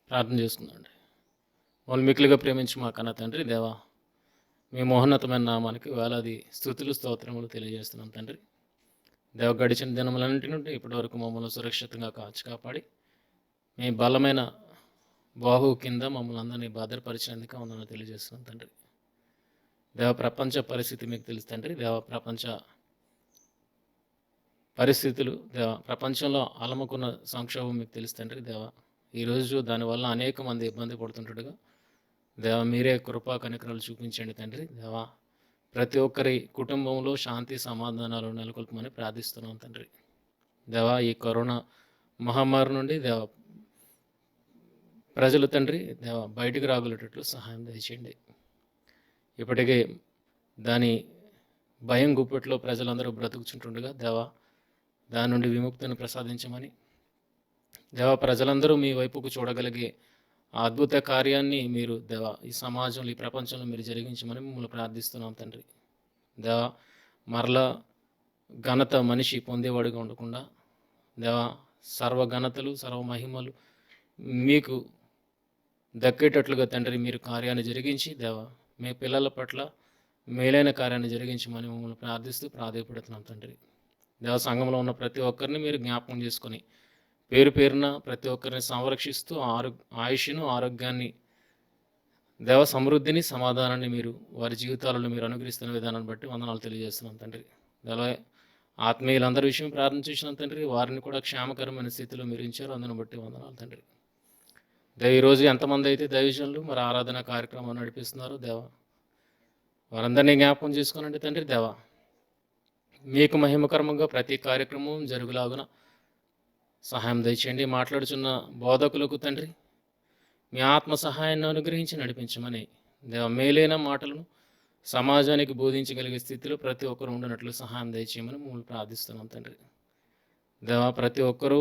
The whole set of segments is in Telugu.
ప్రార్థన చేసుకుందామండి. వాళ్ళు మిక్కిలిగా ప్రేమించి మా కన్న తండ్రి దేవా, మీ మహోన్నతమైన నామానికి వేలాది స్తుతులు స్తోత్రములు తెలియజేస్తున్నాం తండ్రి. దేవ గడిచిన దినములన్నింటి నుండి ఇప్పటివరకు మమ్మల్ని సురక్షితంగా కాపాడి మీ బలమైన బాహువు కింద మమ్మల్ని అందరినీ భద్రపరిచినందుకు వందనాలు తెలియజేస్తున్నాం తండ్రి. దేవ ప్రపంచ పరిస్థితి మీకు తెలుసు తండ్రి. దేవ ప్రపంచ పరిస్థితులు దేవ ప్రపంచంలో అలముకున్న సంక్షోభం మీకు తెలుసు తండ్రి. దేవ ఈరోజు దానివల్ల అనేక మంది ఇబ్బంది పడుతుండగా దేవ మీరే కృపా కనికరాలు చూపించండి తండ్రి. దేవ ప్రతి ఒక్కరి కుటుంబంలో శాంతి సమాధానాలు నెలకొల్పమని ప్రార్థిస్తున్నాం తండ్రి. దేవ ఈ కరోనా మహమ్మారి నుండి దేవ ప్రజలు తండ్రి దేవ బయటికి రాగలిగేటట్లు సహాయం దయచేయండి. ఇప్పటికే దాని భయం గుప్పెట్లో ప్రజలందరూ బ్రతుకుచుంటుండగా దేవ దాని నుండి విముక్తిని ప్రసాదించమని దేవ ప్రజలందరూ మీ వైపుకు చూడగలిగే ఆ అద్భుత కార్యాన్ని మీరు దేవ ఈ సమాజంలో ఈ ప్రపంచంలో మీరు జరిగించమని మిమ్మల్ని ప్రార్థిస్తున్నాం తండ్రి. దేవ మరలా ఘనత మనిషి పొందేవాడిగా ఉండకుండా దేవ సర్వ ఘనతలు సర్వ మహిమలు మీకు దక్కేటట్లుగా తండ్రి మీరు కార్యాన్ని జరిగించి దేవ మీ పిల్లల పట్ల మేలైన కార్యాన్ని జరిగించమని మిమ్మల్ని ప్రార్థిస్తూ ప్రాధేయపడుతున్నాం తండ్రి. దేవ సంఘంలో ఉన్న ప్రతి ఒక్కరిని మీరు జ్ఞాపకం చేసుకొని పేరు పేరున ప్రతి ఒక్కరిని సంరక్షిస్తూ ఆయుష్ను ఆరోగ్యాన్ని దేవ సమృద్ధిని సమాధానాన్ని మీరు వారి జీవితాలలో మీరు అనుగ్రహిస్తున్న విధానాన్ని బట్టి వందనాలు తెలియజేస్తున్నాం తండ్రి. దేవ ఆత్మీయులందరి విషయం ప్రార్థన చేసిన తండ్రి వారిని కూడా క్షేమకరమైన స్థితిలో మీరు ఉంచారు. అందుని బట్టి వందనాలు తండ్రి. దేవ ఈరోజు ఎంతమంది అయితే దైవజనులు మరి ఆరాధన కార్యక్రమం నడిపిస్తున్నారో దేవ వారందరినీ జ్ఞాపకం చేసుకోనండి తండ్రి. దేవ మీకు మహిమకరంగా ప్రతి కార్యక్రమం జరుగులాగున సహాయం దయచేయండి. మాట్లాడుచున్న బోధకులకు తండ్రి మీ ఆత్మ సహాయాన్ని అనుగ్రహించి నడిపించమని దేవ మేలైన మాటలను సమాజానికి బోధించగలిగే స్థితిలో ప్రతి ఒక్కరు ఉండినట్లు సహాయం దయచేయమని మమ్మల్ని ప్రార్థిస్తున్నాం తండ్రి. దేవ ప్రతి ఒక్కరూ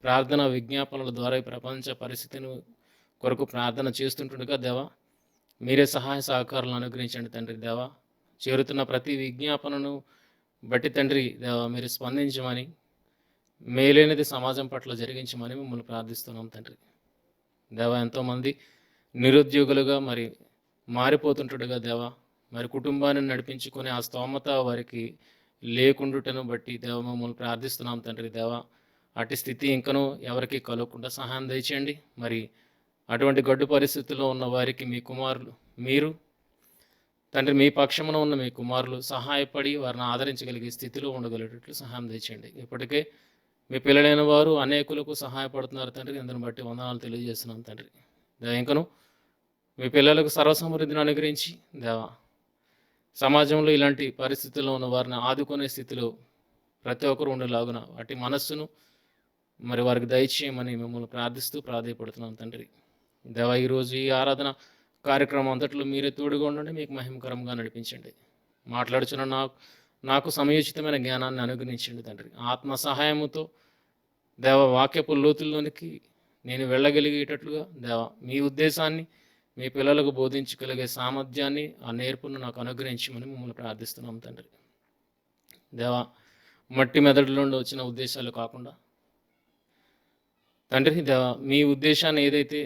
ప్రార్థన విజ్ఞాపనల ద్వారా ఈ ప్రపంచ పరిస్థితిని కొరకు ప్రార్థన చేస్తుంటుండగా దేవ మీరే సహాయ సహకారాలను అనుగ్రహించండి తండ్రి. దేవ చేరుతున్న ప్రతి విజ్ఞాపనను బట్టి తండ్రి దేవ మీరు స్పందించమని మేలైనది సమాజం పట్ల జరిగించమని మిమ్మల్ని ప్రార్థిస్తున్నాం తండ్రి. దేవ ఎంతోమంది నిరుద్యోగులుగా మరి మారిపోతుంటుండగా దేవ మరి కుటుంబాన్ని నడిపించుకొని ఆ స్తోమత వారికి లేకుండుటను బట్టి దేవ మమ్మల్ని ప్రార్థిస్తున్నాం తండ్రి. దేవ అటు స్థితి ఇంకనూ ఎవరికి కలగకుండా సహాయం దయచేయండి. మరి అటువంటి గడ్డు పరిస్థితుల్లో ఉన్న వారికి మీ కుమారులు మీరు తండ్రి మీ పక్షమున ఉన్న మీ కుమారులు సహాయపడి వారిని ఆదరించగలిగే స్థితిలో ఉండగలిగేటట్లు సహాయం దయచేయండి. ఇప్పటికే మీ పిల్లలైన వారు అనేకులకు సహాయపడుతున్నారు తండ్రి. అందుని బట్టి వందనాలు తెలియజేస్తున్నాం తండ్రి. దేవ ఇంకను మీ పిల్లలకు సర్వసమృద్ధిని అనుగ్రహించి దేవ సమాజంలో ఇలాంటి పరిస్థితుల్లో ఉన్న వారిని ఆదుకునే స్థితిలో ప్రతి ఒక్కరు ఉండేలాగున వాటి మనస్సును మరి వారికి దయచేయమని మిమ్మల్ని ప్రార్థిస్తూ ప్రాధేయపడుతున్నాం తండ్రి. దేవ ఈరోజు ఈ ఆరాధన కార్యక్రమం అంతట్లో మీరే తోడుగా ఉండండి. మీకు మహిమకరంగా నడిపించండి. మాట్లాడుచున్న నాకు సమయోచితమైన జ్ఞానాన్ని అనుగ్రహించండి తండ్రి. ఆత్మ సహాయముతో దేవ వాక్యపు లోతుల్లోనికి నేను వెళ్ళగలిగేటట్లుగా దేవ మీ ఉద్దేశాన్ని మీ పిల్లలకు బోధించగలిగే సామర్థ్యాన్ని ఆ నేర్పును నాకు అనుగ్రహించమని మిమ్మల్ని ప్రార్థిస్తున్నాం తండ్రి. దేవ మట్టి మెదడులో నుండి వచ్చిన ఉద్దేశాలు కాకుండా తండ్రి దేవ మీ ఉద్దేశాన్ని ఏదైతే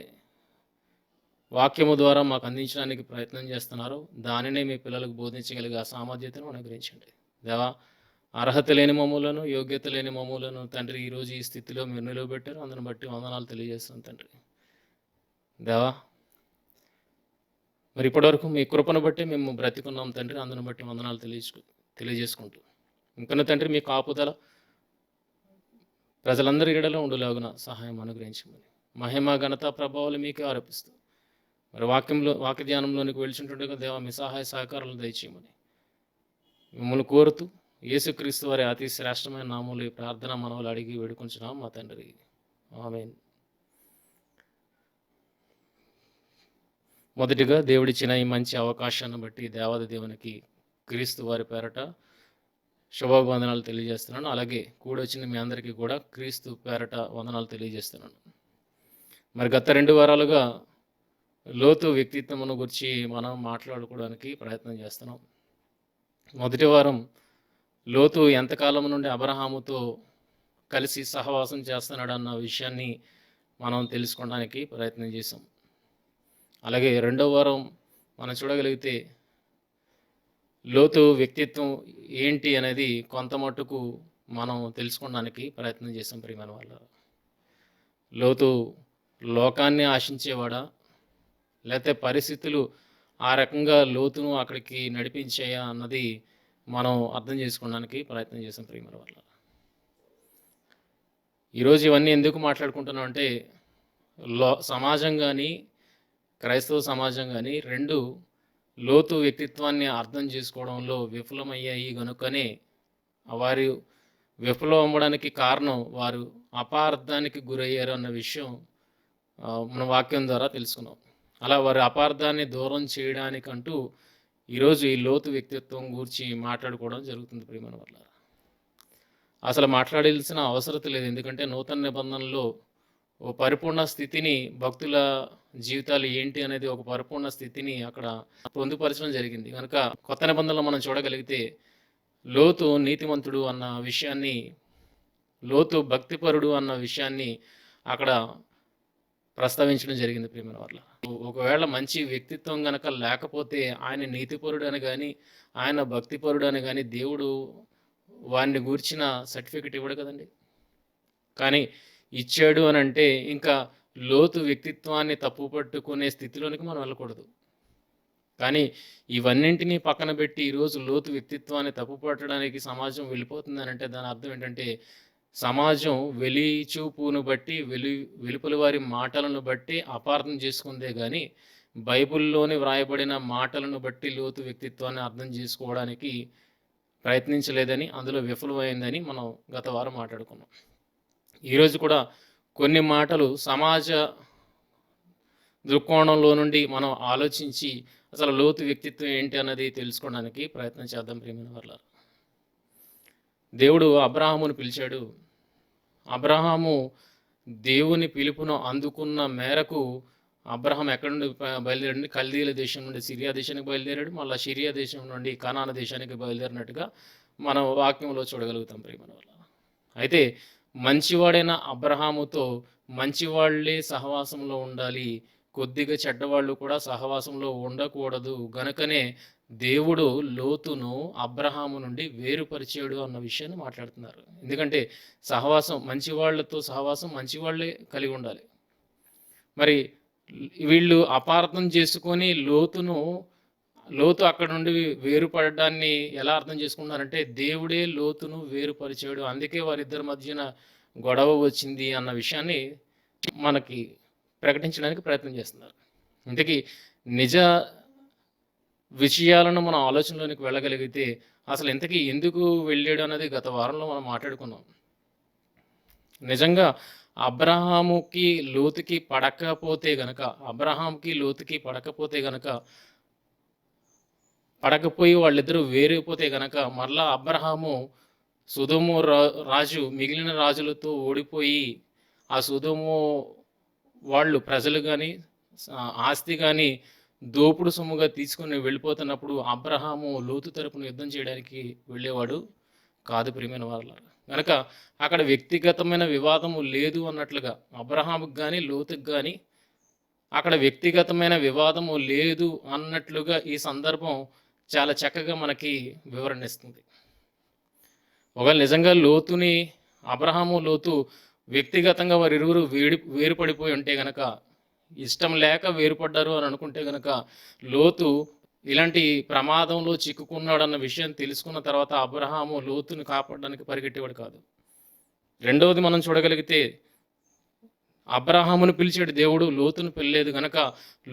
వాక్యము ద్వారా మాకు అందించడానికి ప్రయత్నం చేస్తున్నారో దానినే మీ పిల్లలకు బోధించగలిగే ఆ సామర్థ్యతను అనుగ్రహించండి. దేవా అర్హత లేని మమ్ములను యోగ్యత లేని మమ్ములను తండ్రి ఈరోజు ఈ స్థితిలో మీరు నిలవబెట్టారు. అందుని బట్టి వందనాలు తెలియజేస్తాం తండ్రి. దేవా మరి ఇప్పటివరకు మీ కృపను బట్టి మేము బ్రతికున్నాం తండ్రి. అందుని బట్టి వందనాలు తెలియజేసుకుంటూ ఇంకనూ తండ్రి మీ కాపుదల ప్రజలందరి ఎడలో ఉండులాగున సహాయం అనుగ్రహించమని మహిమ ఘనత ప్రభావాలు మీకే ఆరోపిస్తూ మరి వాక్య ధ్యానంలోనికి వెళ్తుంటుండగా దేవ మీ సహాయ సహకారాలు దయచేయమని మిమ్మల్ని కోరుతూ యేసుక్రీస్తు వారి అతి శ్రేష్టమైన నామములో ఈ ప్రార్థన మనవులు అడిగి వేడుకొంచున్నాం మా తండ్రి. ఆమేన్. మొదటిగా దేవుడిచ్చిన ఈ మంచి అవకాశాన్ని బట్టి దేవాది దేవునికి క్రీస్తు వారి పేరట శుభవందనాలు తెలియజేస్తున్నాను. అలాగే కూడొచ్చిన మీ అందరికీ కూడా క్రీస్తు పేరట వందనాలు తెలియజేస్తున్నాను. మరి గత 2 వారాలుగా లోతు వ్యక్తిత్వమును గురించి మనం మాట్లాడుకోవడానికి ప్రయత్నం చేస్తున్నాం. మొదటి వారం లోతు ఎంతకాలం నుండి అబ్రహాముతో కలిసి సహవాసం చేస్తున్నాడన్న విషయాన్ని మనం తెలుసుకోవడానికి ప్రయత్నం చేసాం. అలాగే రెండో వారం మనం చూడగలిగితే లోతు వ్యక్తిత్వం ఏంటి అనేది కొంత మట్టుకు మనం తెలుసుకోవడానికి ప్రయత్నం చేసాం ప్రియమైన వాళ్ళారా. లోతు లోకాన్ని ఆశించేవాడా, లేకపోతే పరిస్థితులు ఆ రకంగా లోతును అక్కడికి నడిపించాయా అన్నది మనం అర్థం చేసుకోవడానికి ప్రయత్నం చేసాం ప్రియమైన వాళ్ళారా. ఈరోజు ఇవన్నీ ఎందుకు మాట్లాడుకుంటున్నాం అంటే, సమాజం కానీ క్రైస్తవ సమాజం కానీ రెండు లోతు వ్యక్తిత్వాన్ని అర్థం చేసుకోవడంలో విఫలమయ్యాయి కనుకనే వారు విఫలం అవ్వడానికి కారణం వారు అపార్థానికి గురయ్యారు అన్న విషయం మన వాక్యం ద్వారా తెలుసుకున్నాం. అలా వారి అపార్థాన్ని దూరం చేయడానికంటూ ఈరోజు ఈ లోతు వ్యక్తిత్వం గురించి మాట్లాడుకోవడం జరుగుతుంది ప్రియమైన వాళ్ళారా. అసలు మాట్లాడాల్సిన అవసరం లేదు, ఎందుకంటే నూతన నిబంధనలో ఓ పరిపూర్ణ స్థితిని, భక్తుల జీవితాలు ఏంటి అనేది ఒక పరిపూర్ణ స్థితిని అక్కడ పొందుపరచడం జరిగింది. కనుక కొత్త నిబంధనలో మనం చూడగలిగితే లోతు నీతిమంతుడు అన్న విషయాన్ని, లోతు భక్తిపరుడు అన్న విషయాన్ని అక్కడ ప్రస్తావించడం జరిగింది ప్రియమైన వాళ్ళ. ఒకవేళ మంచి వ్యక్తిత్వం కనుక లేకపోతే ఆయన నీతిపరుడు అని కానీ ఆయన భక్తిపరుడు అని కానీ దేవుడు వారిని గూర్చిన సర్టిఫికెట్ ఇవ్వడు కదండి. కానీ ఇచ్చాడు అని అంటే ఇంకా లోతు వ్యక్తిత్వాన్ని తప్పు పట్టుకునే స్థితిలోనికి మనం వెళ్ళకూడదు. కానీ ఇవన్నింటినీ పక్కన పెట్టి ఈరోజు లోతు వ్యక్తిత్వాన్ని తప్పు పట్టడానికి సమాజం వెళ్ళిపోతుందని అంటే దాని అర్థం ఏంటంటే, సమాజం వెలిచూపును బట్టి వెలుపలి వారి మాటలను బట్టి అపార్థం చేసుకుందే కానీ బైబిల్లోని వ్రాయబడిన మాటలను బట్టి లోతు వ్యక్తిత్వాన్ని అర్థం చేసుకోవడానికి ప్రయత్నించలేదని, అందులో విఫలమైందని మనం గత వారం మాట్లాడుకున్నాం. ఈరోజు కూడా కొన్ని మాటలు సమాజ దృక్కోణంలో నుండి మనం ఆలోచించి అసలు లోతు వ్యక్తిత్వం ఏంటి అన్నది తెలుసుకోవడానికి ప్రయత్నం చేద్దాం ప్రియమైన వాళ్ళారా. దేవుడు అబ్రహామును పిలిచాడు. అబ్రహాము దేవుని పిలుపును అందుకున్న మేరకు అబ్రహాం ఎక్కడి నుండి బయలుదేరండి, కల్దీల దేశం నుండి సిరియా దేశానికి బయలుదేరాడు. మళ్ళీ సిరియా దేశం నుండి కనాన దేశానికి బయలుదేరినట్టుగా మనం వాక్యంలో చూడగలుగుతాం ప్రియమైన వాళ్ళారా. అయితే మంచివాడైన అబ్రహాముతో మంచివాళ్లే సహవాసంలో ఉండాలి, కొద్దిగా చెడ్డవాళ్ళు కూడా సహవాసంలో ఉండకూడదు. గనుకనే దేవుడు లోతును అబ్రహాము నుండి వేరుపరిచాడు అన్న విషయాన్ని మాట్లాడుతున్నారు. ఎందుకంటే సహవాసం, మంచివాళ్లతో సహవాసం మంచివాళ్లే కలిగి ఉండాలి. మరి వీళ్ళు అపార్థం చేసుకొని లోతు అక్కడ నుండి వేరుపడడాన్ని ఎలా అర్థం చేసుకున్నారంటే, దేవుడే లోతును వేరుపరిచాడు, అందుకే వారిద్దరి మధ్యన గొడవ వచ్చింది అన్న విషయాన్ని మనకి ప్రకటించడానికి ప్రయత్నం చేస్తున్నారు. ఇంతకీ నిజ విషయాలను మనం ఆలోచనలోనికి వెళ్ళగలిగితే అసలు ఇంతకీ ఎందుకు వెళ్ళాడు అనేది గత వారంలో మనం మాట్లాడుకున్నాం. నిజంగా అబ్రహాముకి లోతుకి పడకపోతే గనక పడకపోయి వాళ్ళిద్దరూ వేరైపోతే గనక మరలా అబ్రహాము సొదొము రాజు మిగిలిన రాజులతో ఓడిపోయి ఆ సొదొము వాళ్ళు ప్రజలు కానీ ఆస్తి కానీ దోపుడు సొమ్ముగా తీసుకుని వెళ్ళిపోతున్నప్పుడు అబ్రహాము లోతు తరపున యుద్ధం చేయడానికి వెళ్ళేవాడు కాదు ప్రియమైన వాళ్ళారా. కనుక అక్కడ వ్యక్తిగతమైన వివాదము లేదు అన్నట్లుగా అబ్రహాముకి కానీ లోతుకి కానీ అక్కడ వ్యక్తిగతమైన వివాదము లేదు అన్నట్లుగా ఈ సందర్భం చాలా చక్కగా మనకి వివరణ ఇస్తుంది. ఒకవేళ నిజంగా అబ్రహాము లోతు వ్యక్తిగతంగా వారు ఇరువురు వేరుపడిపోయి ఉంటే గనక, ఇష్టం లేక వేరుపడ్డారు అని అనుకుంటే గనక, లోతు ఇలాంటి ప్రమాదంలో చిక్కుకున్నాడన్న విషయం తెలుసుకున్న తర్వాత అబ్రహాము లోతుని కాపాడడానికి పరిగెట్టేవాడు కాదు. రెండవది మనం చూడగలిగితే అబ్రహామును పిలిచాడు దేవుడు, లోతును పిలలేదు గనక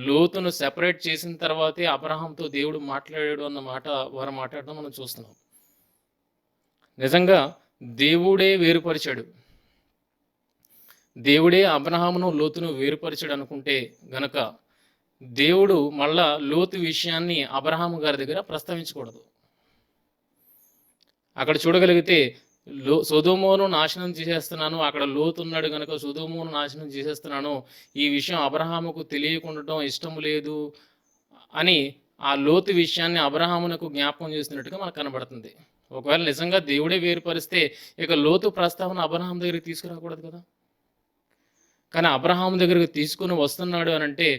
లోతును సెపరేట్ చేసిన తర్వాతే అబ్రహాంతో దేవుడు మాట్లాడాడు అన్న మాట వారు మాట్లాడడం మనం చూస్తున్నాం. నిజంగా దేవుడే వేరుపరిచాడు, దేవుడే అబ్రహామును లోతును వేరుపరిచాడు అనుకుంటే గనక దేవుడు మళ్ళా లోతు విషయాన్ని అబ్రహాము గారి దగ్గర ప్రస్తావించకూడదు. అక్కడ చూడగలిగితే సొదొమోను నాశనం చేసేస్తున్నాను, అక్కడ లోతు ఉన్నాడు కనుక సొదొమోను నాశనం చేసేస్తున్నాను, ఈ విషయం అబ్రహాముకు తెలియకుండటం ఇష్టం లేదు అని ఆ లోతు విషయాన్ని అబ్రహామునకు జ్ఞాపకం చేస్తున్నట్టుగా మనకు కనబడుతుంది. ఒకవేళ నిజంగా దేవుడే వేరుపరిస్తే ఇక లోతు ప్రస్తావన అబ్రహాం దగ్గరికి తీసుకురాకూడదు కదా. కానీ అబ్రహాము దగ్గరికి తీసుకుని వస్తున్నాడు అని అంటే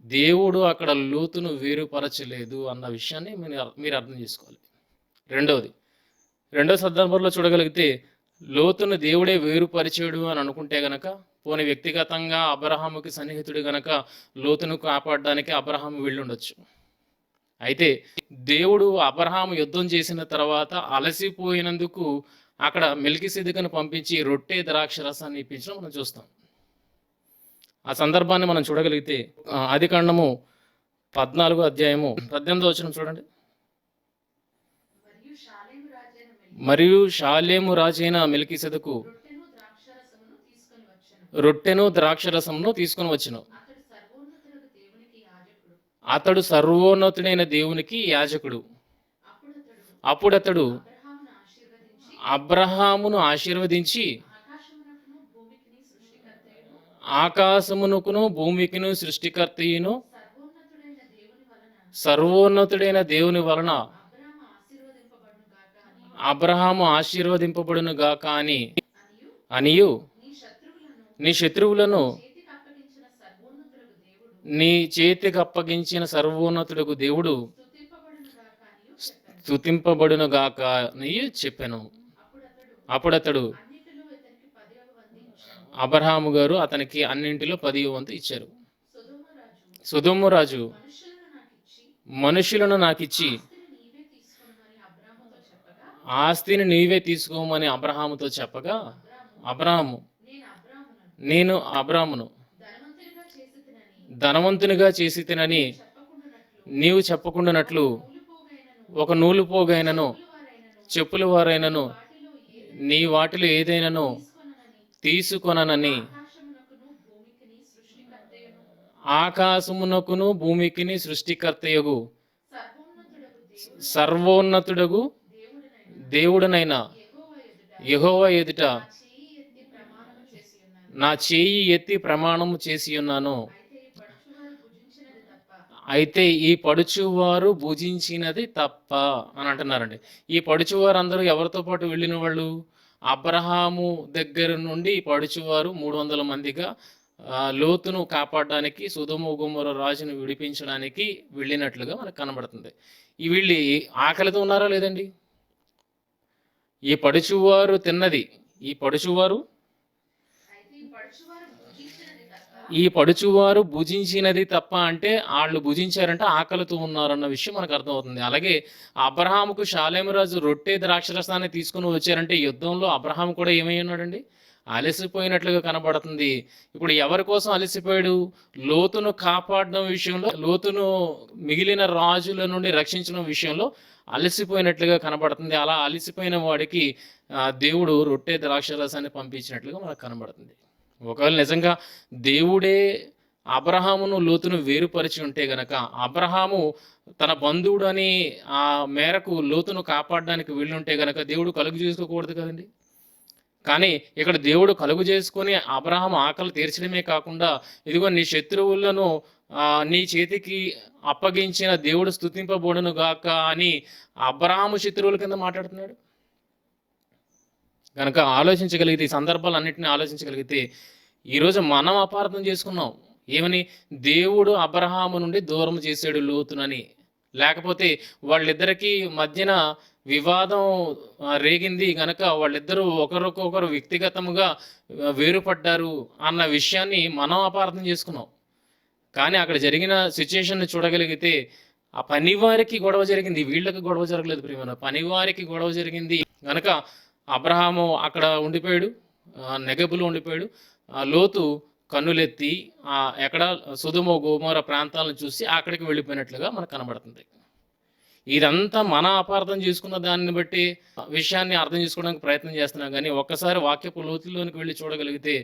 దేవుడు అక్కడ లోతును వేరుపరచలేదు అన్న విషయాన్ని మీరు అర్థం చేసుకోవాలి. రెండో సందర్భంలో చూడగలిగితే లోతును దేవుడే వేరుపరిచాడు అని అనుకుంటే గనక, పోనీ వ్యక్తిగతంగా అబ్రహాముకి సన్నిహితుడు గనక లోతును కాపాడడానికి అబ్రహాము వెళ్ళుండొచ్చు. అయితే దేవుడు అబ్రహాము యుద్ధం చేసిన తర్వాత అలసిపోయినందుకు అక్కడ మెల్కీసెదెకును పంపించి రొట్టె ద్రాక్ష రసాన్ని ఇప్పించడం మనం చూస్తాం. ఆ సందర్భాన్ని మనం చూడగలిగితే ఆదికాండము 14వ అధ్యాయము 18వ వచనం చూడండి. మరియు షాలేము రాజైన మెల్కీసెదెకు రొట్టెను ద్రాక్షరసమును తీసుకొని వచ్చెను. అతడు సర్వోన్నతుడైన దేవునికి యాజకుడు. అప్పుడతడు అబ్రహామును ఆశీర్వదించి ఆకాశమునకును భూమికిను సృష్టికర్తయును సర్వోన్నతుడైన దేవుని వలన అబ్రహాము ఆశీర్వదింపబడును గాక అనియు నీ శత్రువులను నీ చేతికి అప్పగించిన సర్వోన్నతుడకు దేవుడు స్తుతింపబడును గాక అని చెప్పాను. అప్పుడతడు అబ్రహాము గారు అతనికి అన్నింటిలో 10వ వంతు ఇచ్చారు. సొదొమ రాజు మనుషులను నాకిచ్చి ఆస్తిని నీవే తీసుకోమని అబ్రహాముతో చెప్పగా, అబ్రహాము నేను అబ్రామును ధనవంతునిగా చేసి తినని నీవు చెప్పకుండానట్లు ఒక నూలు పోగైనను చెప్పుల వారైనను నీ వాటిలో ఏదైనాను తీసుకొననని ఆకాశమునకును భూమికిని సృష్టికర్తయగు సర్వోన్నతుడగు దేవుడనైన యెహోవా ఎదుట నా చేయి ఎత్తి ప్రమాణము చేసి ఉన్నాను. అయితే ఈ పడుచువారు భుజించినది తప్ప అని అంటున్నారండి. ఈ పడుచువారు అందరూ ఎవరితో పాటు వెళ్ళిన వాళ్ళు? అబ్రహాము దగ్గర నుండి ఈ పడుచువారు 300 మందిగా లోతును కాపాడడానికి సొదొమ గొమొర్రా రాజును విడిపించడానికి వెళ్ళినట్లుగా మనకు కనబడుతుంది. ఈ వీళ్ళు ఆకలితో ఉన్నారా లేదండి? ఈ పడుచువారు తిన్నది, ఈ పడుచువారు భుజించినది తప్ప అంటే వాళ్ళు భుజించారంటే ఆకలితో ఉన్నారన్న విషయం మనకు అర్థమవుతుంది. అలాగే అబ్రహాముకు షాలేము రాజు రొట్టె ద్రాక్షరసాన్ని తీసుకుని వచ్చారంటే యుద్ధంలో అబ్రహాం కూడా ఏమై ఉన్నాడండి? అలసిపోయినట్లుగా కనబడుతుంది. ఇప్పుడు ఎవరి కోసం అలసిపోయాడు? లోతును కాపాడడం విషయంలో, లోతును మిగిలిన రాజుల నుండి రక్షించడం విషయంలో అలసిపోయినట్లుగా కనబడుతుంది. అలా అలసిపోయిన వాడికి దేవుడు రొట్టె ద్రాక్షరసాన్ని పంపించినట్లుగా మనకు కనబడుతుంది. ఒకవేళ నిజంగా దేవుడే అబ్రహామును లోతును వేరుపరిచి ఉంటే గనక, అబ్రహాము తన బంధువుడు అని ఆ మేరకు లోతును కాపాడడానికి వెళ్ళుంటే గనక దేవుడు కలుగు చేసుకోకూడదు కదండి. కానీ ఇక్కడ దేవుడు కలుగు చేసుకొని అబ్రహాము ఆకలి తీర్చడమే కాకుండా, ఇదిగో నీ శత్రువులను నీ చేతికి అప్పగించిన దేవుడు స్తుతింపబడును గాక అని అబ్రహాము శత్రువుల కింద మాట్లాడుతున్నాడు. కనుక ఆలోచించగలిగితే, ఈ సందర్భాలన్నింటినీ ఆలోచించగలిగితే, ఈరోజు మనం అపార్థం చేసుకున్నాం. ఏమని? దేవుడు అబ్రహాము నుండి దూరం చేశాడు లోతునని. లేకపోతే వాళ్ళిద్దరికీ మధ్యన వివాదం రేగింది గనక వాళ్ళిద్దరూ ఒకరికొకరు వ్యక్తిగతముగా వేరుపడ్డారు అన్న విషయాన్ని మనం అపార్థం చేసుకున్నాం. కానీ అక్కడ జరిగిన సిచ్యుయేషన్ని చూడగలిగితే ఆ పనివారికి గొడవ జరిగింది, వీళ్ళకి గొడవ జరగలేదు. ప్రియమైన పనివారికి గొడవ జరిగింది గనక అబ్రహాము అక్కడ ఉండిపోయాడు, నెగబులో ఉండిపోయాడు. లోతు కన్నులెత్తి ఎక్కడ సొదొమ గొమొర్రా ప్రాంతాలను చూసి అక్కడికి వెళ్ళిపోయినట్లుగా మనకు కనబడుతుంది. ఇదంతా మన అపార్థం చేసుకున్న దాన్ని బట్టి విషయాన్ని అర్థం చేసుకోవడానికి ప్రయత్నం చేస్తున్నాం. కానీ ఒక్కసారి వాక్యపు లోతుల్లోనికి వెళ్ళి చూడగలిగితే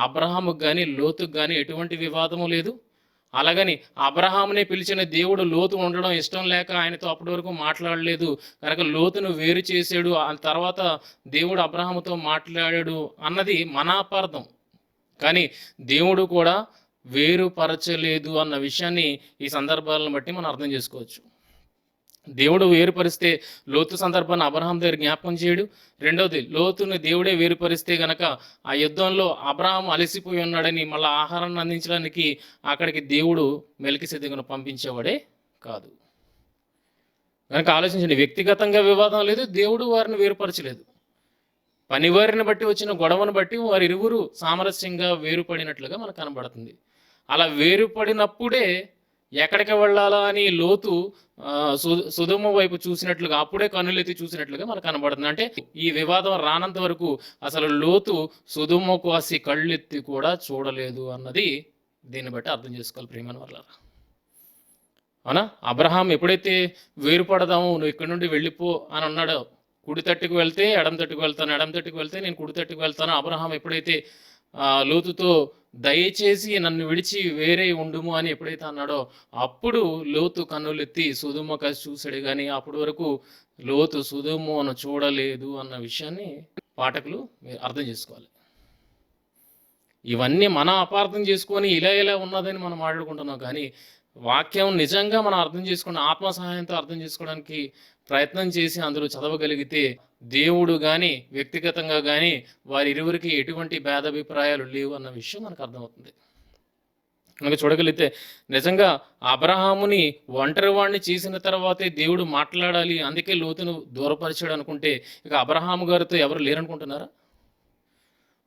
అబ్రహాముకు కానీ లోతుకు కానీ ఎటువంటి వివాదము లేదు. అలాగని అబ్రహామునే పిలిచిన దేవుడు లోతు ఉండడం ఇష్టం లేక ఆయనతో అప్పటి వరకు మాట్లాడలేదు కనుక లోతును వేరు చేసాడు, ఆ తర్వాత దేవుడు అబ్రహాముతో మాట్లాడాడు అన్నది మన అపార్థం. కానీ దేవుడు కూడా వేరుపరచలేదు అన్న విషయాన్ని ఈ సందర్భాలను బట్టి మనం అర్థం చేసుకోవచ్చు. దేవుడు వేరుపరిస్తే లోతు సందర్భాన్ని అబ్రహాం దగ్గర జ్ఞాపకం చేయడు. రెండవది, లోతుని దేవుడే వేరుపరిస్తే గనక ఆ యుద్ధంలో అబ్రహాం అలసిపోయి ఉన్నాడని మళ్ళీ ఆహారాన్ని అందించడానికి అక్కడికి దేవుడు మెల్కిసెదెకును పంపించేవాడే కాదు. కనుక ఆలోచించండి, వ్యక్తిగతంగా వివాదం లేదు, దేవుడు వారిని వేరుపరచలేదు. పనివారిని బట్టి వచ్చిన గొడవను బట్టి వారి ఇరువురు సామరస్యంగా వేరుపడినట్లుగా మనకు కనబడుతుంది. అలా వేరుపడినప్పుడే ఎక్కడికి వెళ్ళాలా అని లోతు సుధమ వైపు చూసినట్లుగా, అప్పుడే కన్నులెత్తి చూసినట్లుగా మనకు కనబడుతుంది. అంటే ఈ వివాదం రానంత వరకు అసలు లోతు సుధమ కాసి కళ్ళెత్తి కూడా చూడలేదు అన్నది దీన్ని బట్టి అర్థం చేసుకోవాలి ప్రియమైన వాళ్ళారా. అవునా? అబ్రహాం ఎప్పుడైతే వేరుపడదాము, నువ్వు ఇక్కడి నుండి వెళ్ళిపో అని అన్నాడో, కుడి తట్టుకు వెళ్తే ఎడం తట్టుకు వెళ్తాను, ఎడం తట్టుకు వెళ్తే నేను కుడి తట్టుకు వెళ్తాను. అబ్రహాం ఎప్పుడైతే లోతుతో దయచేసి నన్ను విడిచి వేరే ఉండుము అని ఎప్పుడైతే అన్నాడో, అప్పుడు లోతు కన్నులెత్తి సుధుమ కలిసి చూశాడు. కానీ అప్పటి వరకు లోతు సుధుమను చూడలేదు అన్న విషయాన్ని పాఠకులు మీరు అర్థం చేసుకోవాలి. ఇవన్నీ మనం అపార్థం చేసుకొని ఇలా ఉన్నదని మనం మాట్లాడుకుంటున్నాం. కానీ వాక్యం నిజంగా మనం అర్థం చేసుకున్న ఆత్మ సహాయంతో అర్థం చేసుకోవడానికి ప్రయత్నం చేసి అందులో చదవగలిగితే దేవుడు కానీ వ్యక్తిగతంగా కానీ వారి ఇరువురికి ఎటువంటి భేదాభిప్రాయాలు లేవు అన్న విషయం మనకు అర్థమవుతుంది. మనకు చూడగలిగితే నిజంగా అబ్రహాముని ఒంటరి వాడిని చేసిన తర్వాతే దేవుడు మాట్లాడాలి, అందుకే లోతును దూరపరిచాడు అనుకుంటే ఇక అబ్రహాము గారితో ఎవరు లేరనుకుంటున్నారా?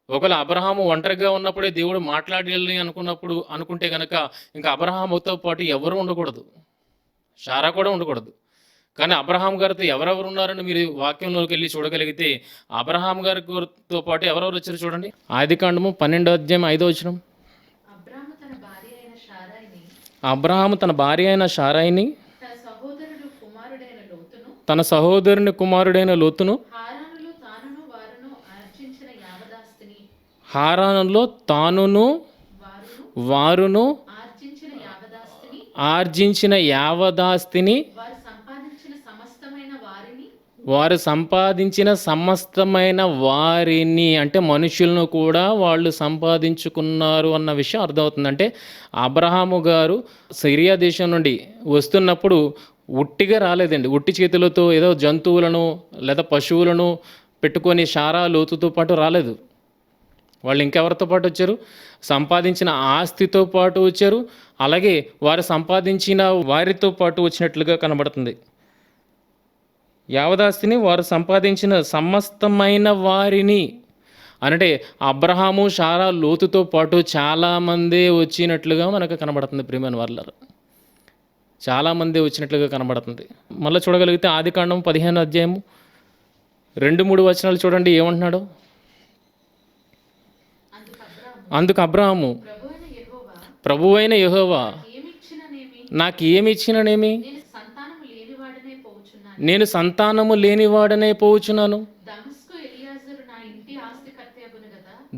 ఒకవేళ అబ్రహాము ఒంటరిగా ఉన్నప్పుడే దేవుడు మాట్లాడాలి అనుకుంటే కనుక ఇంకా అబ్రహాముతో పాటు ఎవరు ఉండకూడదు, శారా కూడా ఉండకూడదు. కానీ అబ్రహాం గారితో ఎవరెవరు ఉన్నారని మీరు వాక్యంలోకి వెళ్ళి చూడగలిగితే అబ్రహాం గారితో పాటు ఎవరెవరు వచ్చారు చూడండి. ఆదికాండము 12వ అధ్యాయం 5వ వచనం. అబ్రహాము తన భార్య అయిన శారాయిని తన సహోదరుని కుమారుడైన లోతును హారానులో తానును వారును ఆర్జించిన యావదాస్తిని వారు సంపాదించిన సమస్తమైన వారిని, అంటే మనుషులను కూడా వాళ్ళు సంపాదించుకున్నారు అన్న విషయం అర్థమవుతుంది. అంటే అబ్రహాము గారు సిరియా దేశం నుండి వస్తున్నప్పుడు ఉట్టిగా రాలేదండి, ఉట్టి చేతులతో ఏదో జంతువులను లేదా పశువులను పెట్టుకొని శారా లోతుతో పాటు రాలేదు. వాళ్ళు ఇంకెవరితో పాటు వచ్చారు? సంపాదించిన ఆస్తితో పాటు వచ్చారు. అలాగే వారు సంపాదించిన వారితో పాటు వచ్చినట్లుగా కనబడుతుంది. యావదాస్తిని వారు సంపాదించిన సమస్తమైన వారిని అంటే అబ్రహాము శారా లోతుతో పాటు చాలామంది వచ్చినట్లుగా మనకు కనబడుతుంది. ప్రియమైన వాళ్ళారు, చాలామంది వచ్చినట్లుగా కనబడుతుంది. మళ్ళీ చూడగలిగితే ఆదికాండం 15వ అధ్యాయము 2-3 వచనాలు చూడండి ఏమంటున్నాడు. అందుకు అబ్రహాము, ప్రభువైన యెహోవా నాకు ఏమి ఇచ్చిననేమి, నేను సంతానము లేనివాడనే పోవచ్చున్నాను.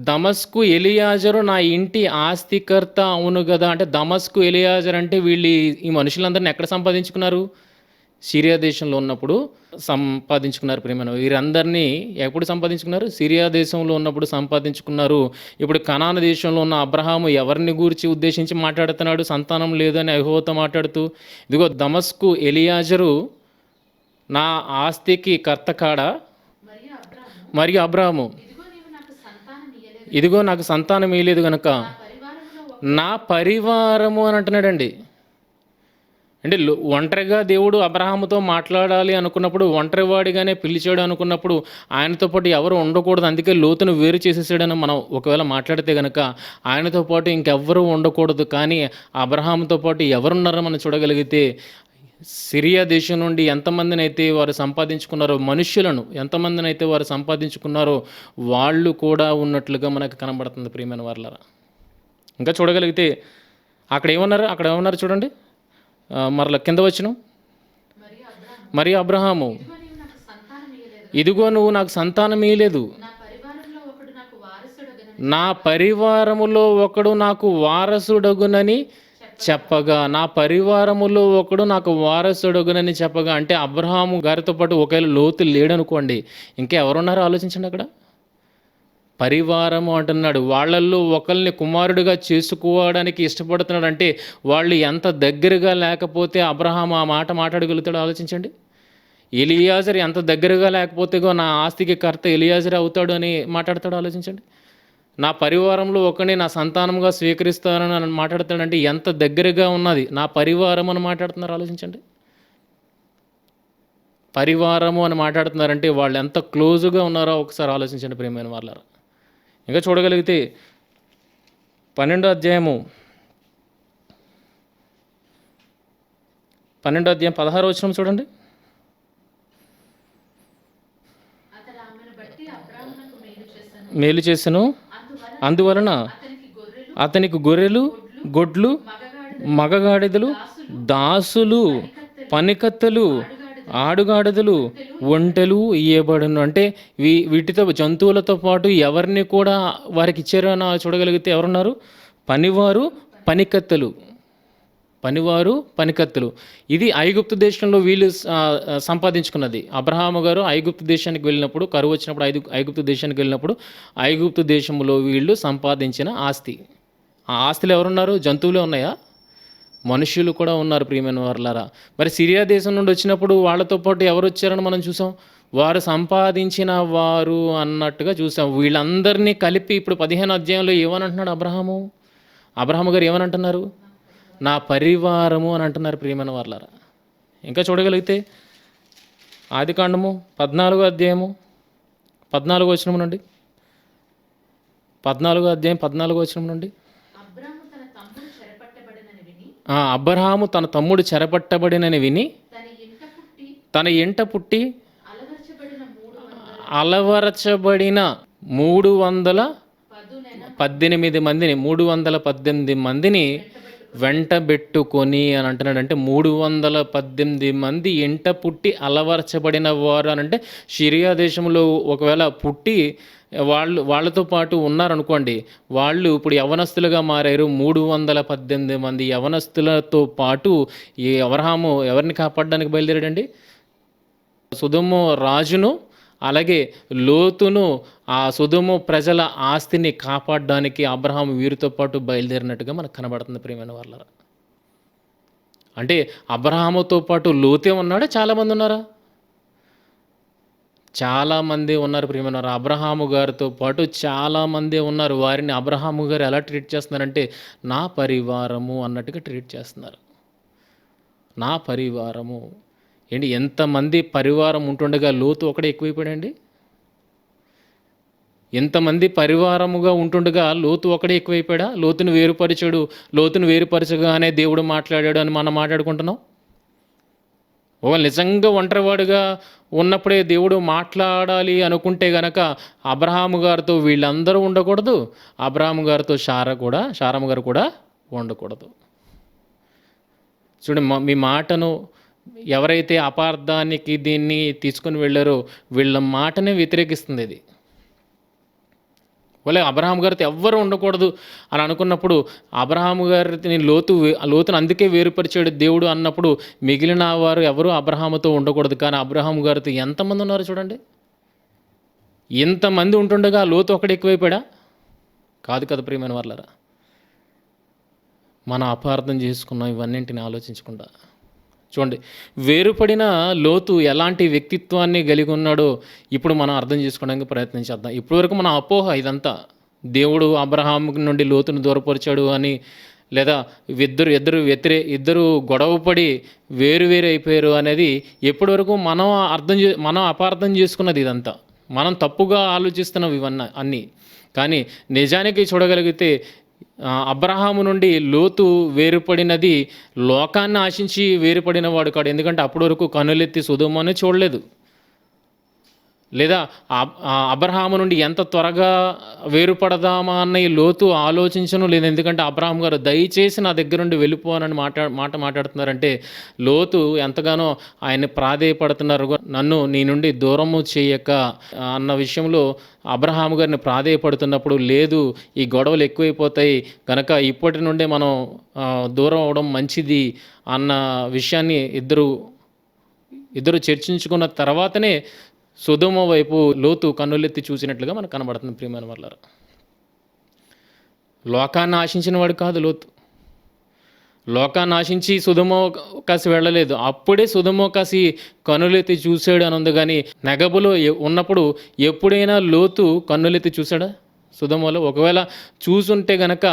దమస్కు ఎలియాజరు నా ఇంటి ఆస్తికర్త అవును కదా. అంటే దమస్కు ఎలియాజర్ అంటే వీళ్ళు ఈ మనుషులందరినీ ఎక్కడ సంపాదించుకున్నారు? సిరియా దేశంలో ఉన్నప్పుడు సంపాదించుకున్నారు. ప్రియమైన వీరందరినీ ఎప్పుడు సంపాదించుకున్నారు? సిరియా దేశంలో ఉన్నప్పుడు సంపాదించుకున్నారు. ఇప్పుడు కనాను దేశంలో ఉన్న అబ్రహాము ఎవరిని గూర్చి ఉద్దేశించి మాట్లాడుతున్నాడు? సంతానం లేదని యెహోవాతో మాట్లాడుతూ, ఇదిగో దమస్కు ఎలియాజరు నా ఆస్తికి కర్త కాడా? మరియు అబ్రహాము, ఇదిగో నాకు సంతానం ఇయ్యలేదు గనక నా పరివారము అని అంటున్నాడండి. అంటే ఒంటరిగా దేవుడు అబ్రహాముతో మాట్లాడాలి అనుకున్నప్పుడు ఒంటరివాడిగానే పిలిచాడు అనుకున్నప్పుడు ఆయనతో పాటు ఎవరు ఉండకూడదు, అందుకే లోతును వేరు చేసేసాడని మనం ఒకవేళ మాట్లాడితే కనుక ఆయనతో పాటు ఇంకెవ్వరూ ఉండకూడదు. కానీ అబ్రహాముతో పాటు ఎవరున్నారో మనం చూడగలిగితే సిరియా దేశం నుండి ఎంతమందిని అయితే వారు సంపాదించుకున్నారో, మనుష్యులను ఎంతమందిని అయితే వారు సంపాదించుకున్నారో వాళ్ళు కూడా ఉన్నట్లుగా మనకు కనబడుతుంది. ప్రియమైన వారలారా, ఇంకా చూడగలిగితే అక్కడ ఏమన్నారు చూడండి. మరల కింద వచ్చును, మరి అబ్రహాము, ఇదిగో నువ్వు నాకు సంతానం ఇయ్యలేదు, నా పరివారములో ఒకడు నాకు వారసుడగునని చెప్పగా, నా పరివారములో ఒకడు నాకు వారసుడగునని చెప్పగా, అంటే అబ్రహాము గారితో పాటు ఒకవేళ లోతు లేడనుకోండి, ఇంకా ఎవరున్నారో ఆలోచించండి. అక్కడ పరివారము అంటున్నాడు. వాళ్ళల్లో ఒకరిని కుమారుడిగా చేసుకోవడానికి ఇష్టపడుతున్నాడు అంటే వాళ్ళు ఎంత దగ్గరగా లేకపోతే అబ్రహాము ఆ మాట మాట్లాడగలుగుతాడో ఆలోచించండి. ఎలియాజర్ ఎంత దగ్గరగా లేకపోతే నా ఆస్తికి కర్త ఎలియాజర్ అవుతాడు అని మాట్లాడతాడో ఆలోచించండి. నా పరివారంలో ఒకరిని నా సంతానంగా స్వీకరిస్తానని అని మాట్లాడతాడంటే ఎంత దగ్గరగా ఉన్నది నా పరివారం అని మాట్లాడుతున్నారు ఆలోచించండి. పరివారము అని మాట్లాడుతున్నారంటే వాళ్ళు ఎంత క్లోజ్గా ఉన్నారో ఒకసారి ఆలోచించండి ప్రియమైన వాళ్ళారా. ఇంకా చూడగలిగితే 12వ అధ్యాయం 16వ వచనం చూడండి. మేలు చేసెను, అందువలన అతనికి గొర్రెలు, గొడ్లు, మగగాడిదలు, దాసులు, పనికత్తెలు, ఆడుగాడిదలు, ఒంటెలు ఇయ్యబడును. అంటే వీటితో జంతువులతో పాటు ఎవరిని కూడా వారికి ఇచ్చారో చూడగలిగితే ఎవరున్నారు? పనివారు, పనికత్తెలు. పనివారు, పనికత్తెలు. ఇది ఐగుప్తు దేశంలో వీళ్ళు సంపాదించుకున్నది. అబ్రహాము గారు ఐగుప్తు దేశానికి వెళ్ళినప్పుడు, కరువు వచ్చినప్పుడు ఐగుప్తు దేశానికి వెళ్ళినప్పుడు ఐగుప్తు దేశంలో వీళ్ళు సంపాదించిన ఆస్తి. ఆ ఆస్తులు ఎవరున్నారు? జంతువులే ఉన్నాయా? మనుష్యులు కూడా ఉన్నారు ప్రియమైన వారులారా. మరి సిరియా దేశం నుండి వచ్చినప్పుడు వాళ్ళతో పాటు ఎవరు వచ్చారని మనం చూసాం. వారు సంపాదించిన వారు అన్నట్టుగా చూసాం. వీళ్ళందరినీ కలిపి ఇప్పుడు 15వ అధ్యాయంలో ఏమని అంటున్నాడు అబ్రహాము గారు ఏమని అంటున్నారు? నా పరివారము అని అంటున్నారు ప్రియమైన వారులారా. ఇంకా చూడగలిగితే ఆదికాండము 14వ అధ్యాయము 14వ వచనం నుండి 14వ అధ్యాయం 14వ వచనం నుండి అబ్రహాము తన తమ్ముడు చెరపట్టబడినని విని తన ఇంట పుట్టి అలవరచబడిన 318 మందిని వెంటబెట్టుకొని అని అంటున్నాడు. అంటే 318 మంది ఇంట పుట్టి అలవరచబడిన వారు అని అంటే సిరియా దేశంలో ఒకవేళ పుట్టి వాళ్ళతో పాటు ఉన్నారనుకోండి, వాళ్ళు ఇప్పుడు యవనస్తులుగా మారారు. 318 మంది యవనస్తులతో పాటు ఈ అబ్రహాము ఎవరిని కాపాడడానికి బయలుదేరాడండి? సొదొమ రాజును అలాగే లోతును, ఆ సొదొమ ప్రజల ఆస్తిని కాపాడడానికి అబ్రహాము వీరితో పాటు బయలుదేరినట్టుగా మనకు కనబడుతుంది ప్రియమైన వాళ్ళరా. అంటే అబ్రహాముతో పాటు లోతే ఉన్నాడా? చాలామంది ఉన్నారా? చాలామంది ఉన్నారు ప్రియమైన వారు. అబ్రహాము గారితో పాటు చాలామంది ఉన్నారు. వారిని అబ్రహాము గారు ఎలా ట్రీట్ చేస్తున్నారంటే నా పరివారము అన్నట్టుగా ట్రీట్ చేస్తున్నారు. నా పరివారము ఏంటి? ఎంతమంది పరివారం ఉంటుండగా లోతు ఒకడే ఎక్కువైపోయాడండి. ఎంతమంది పరివారముగా ఉంటుండగా లోతు ఒకడే ఎక్కువైపోయాడా? లోతును వేరుపరిచాడు. లోతును వేరుపరచగానే దేవుడు మాట్లాడాడు అని మనం మాట్లాడుకుంటున్నాం. నిజంగా ఒంటరివాడుగా ఉన్నప్పుడే దేవుడు మాట్లాడాలి అనుకుంటే గనక అబ్రహాము గారితో వీళ్ళందరూ ఉండకూడదు, అబ్రహాము గారితో శారమ్మ గారు కూడా ఉండకూడదు. చూడండి, మీ మాటను ఎవరైతే అపార్థానికి దీన్ని తీసుకొని వెళ్ళారో వీళ్ళ మాటనే వ్యతిరేకిస్తుంది ఇది. అబ్రహాము గారితో ఎవ్వరూ ఉండకూడదు అని అనుకున్నప్పుడు అబ్రహాము గారిని లోతును అందుకే వేరుపరిచాడు దేవుడు అన్నప్పుడు మిగిలిన వారు ఎవరు అబ్రహాముతో ఉండకూడదు. కానీ అబ్రహాము గారితో ఎంతమంది ఉన్నారు చూడండి. ఇంతమంది ఉంటుండగా లోతు ఒకటి ఎక్కువైపోయాడా? కాదు కదా ప్రియమైన వాళ్ళరా. మనం అపార్థం చేసుకున్నాం ఇవన్నింటిని ఆలోచించకుండా. చూడండి, వేరుపడిన లోతు ఎలాంటి వ్యక్తిత్వాన్ని కలిగి ఉన్నాడో ఇప్పుడు మనం అర్థం చేసుకోవడానికి ప్రయత్నించేద్దాం. ఇప్పటివరకు మన అపోహ ఇదంతా, దేవుడు అబ్రహాము నుండి లోతును దూరపరిచాడు అని, లేదా ఇద్దరు గొడవపడి వేరు అయిపోయారు అనేది ఎప్పటివరకు మనం అపార్థం చేసుకున్నది ఇదంతా. మనం తప్పుగా ఆలోచిస్తున్నాం ఇవన్నీ అన్నీ. కానీ నిజానికి చూడగలిగితే అబ్రహాము నుండి లోతు వేరుపడినది లోకాన్ని ఆశించి వేరుపడిన వాడు కాడు. ఎందుకంటే అప్పటి వరకు కనులెత్తి సొదొమని చూడలేదు. లేదా అబ్రహాము నుండి ఎంత త్వరగా వేరుపడదామా అన్న ఈ లోతు ఆలోచించను లేదు. ఎందుకంటే అబ్రహాం గారు దయచేసి నా దగ్గర నుండి వెళ్ళిపోనని మాట్లాడుతున్నారంటే లోతు ఎంతగానో ఆయన్ని ప్రాధేయపడుతున్నారు. నన్ను నీ నుండి దూరము చేయక అన్న విషయంలో అబ్రహాము గారిని ప్రాధేయపడుతున్నప్పుడు, లేదు ఈ గొడవలు ఎక్కువైపోతాయి కనుక ఇప్పటి నుండే మనం దూరం అవడం మంచిది అన్న విషయాన్ని ఇద్దరు చర్చించుకున్న తర్వాతనే సొదొమ వైపు లోతు కన్నులెత్తి చూసినట్లుగా మనకు కనబడుతుంది ప్రియమైన వాళ్ళారా. లోకాన్ని ఆశించిన వాడు కాదు లోతు. లోకాన్ని ఆశించి సొదొమోకాసి వెళ్ళలేదు. అప్పుడే సొదొమోకాసి కన్నులెత్తి చూశాడు అని ఉంది కానీ, నెగబులో ఉన్నప్పుడు ఎప్పుడైనా లోతు కన్నులెత్తి చూశాడా సొదొమలో? ఒకవేళ చూసుంటే గనక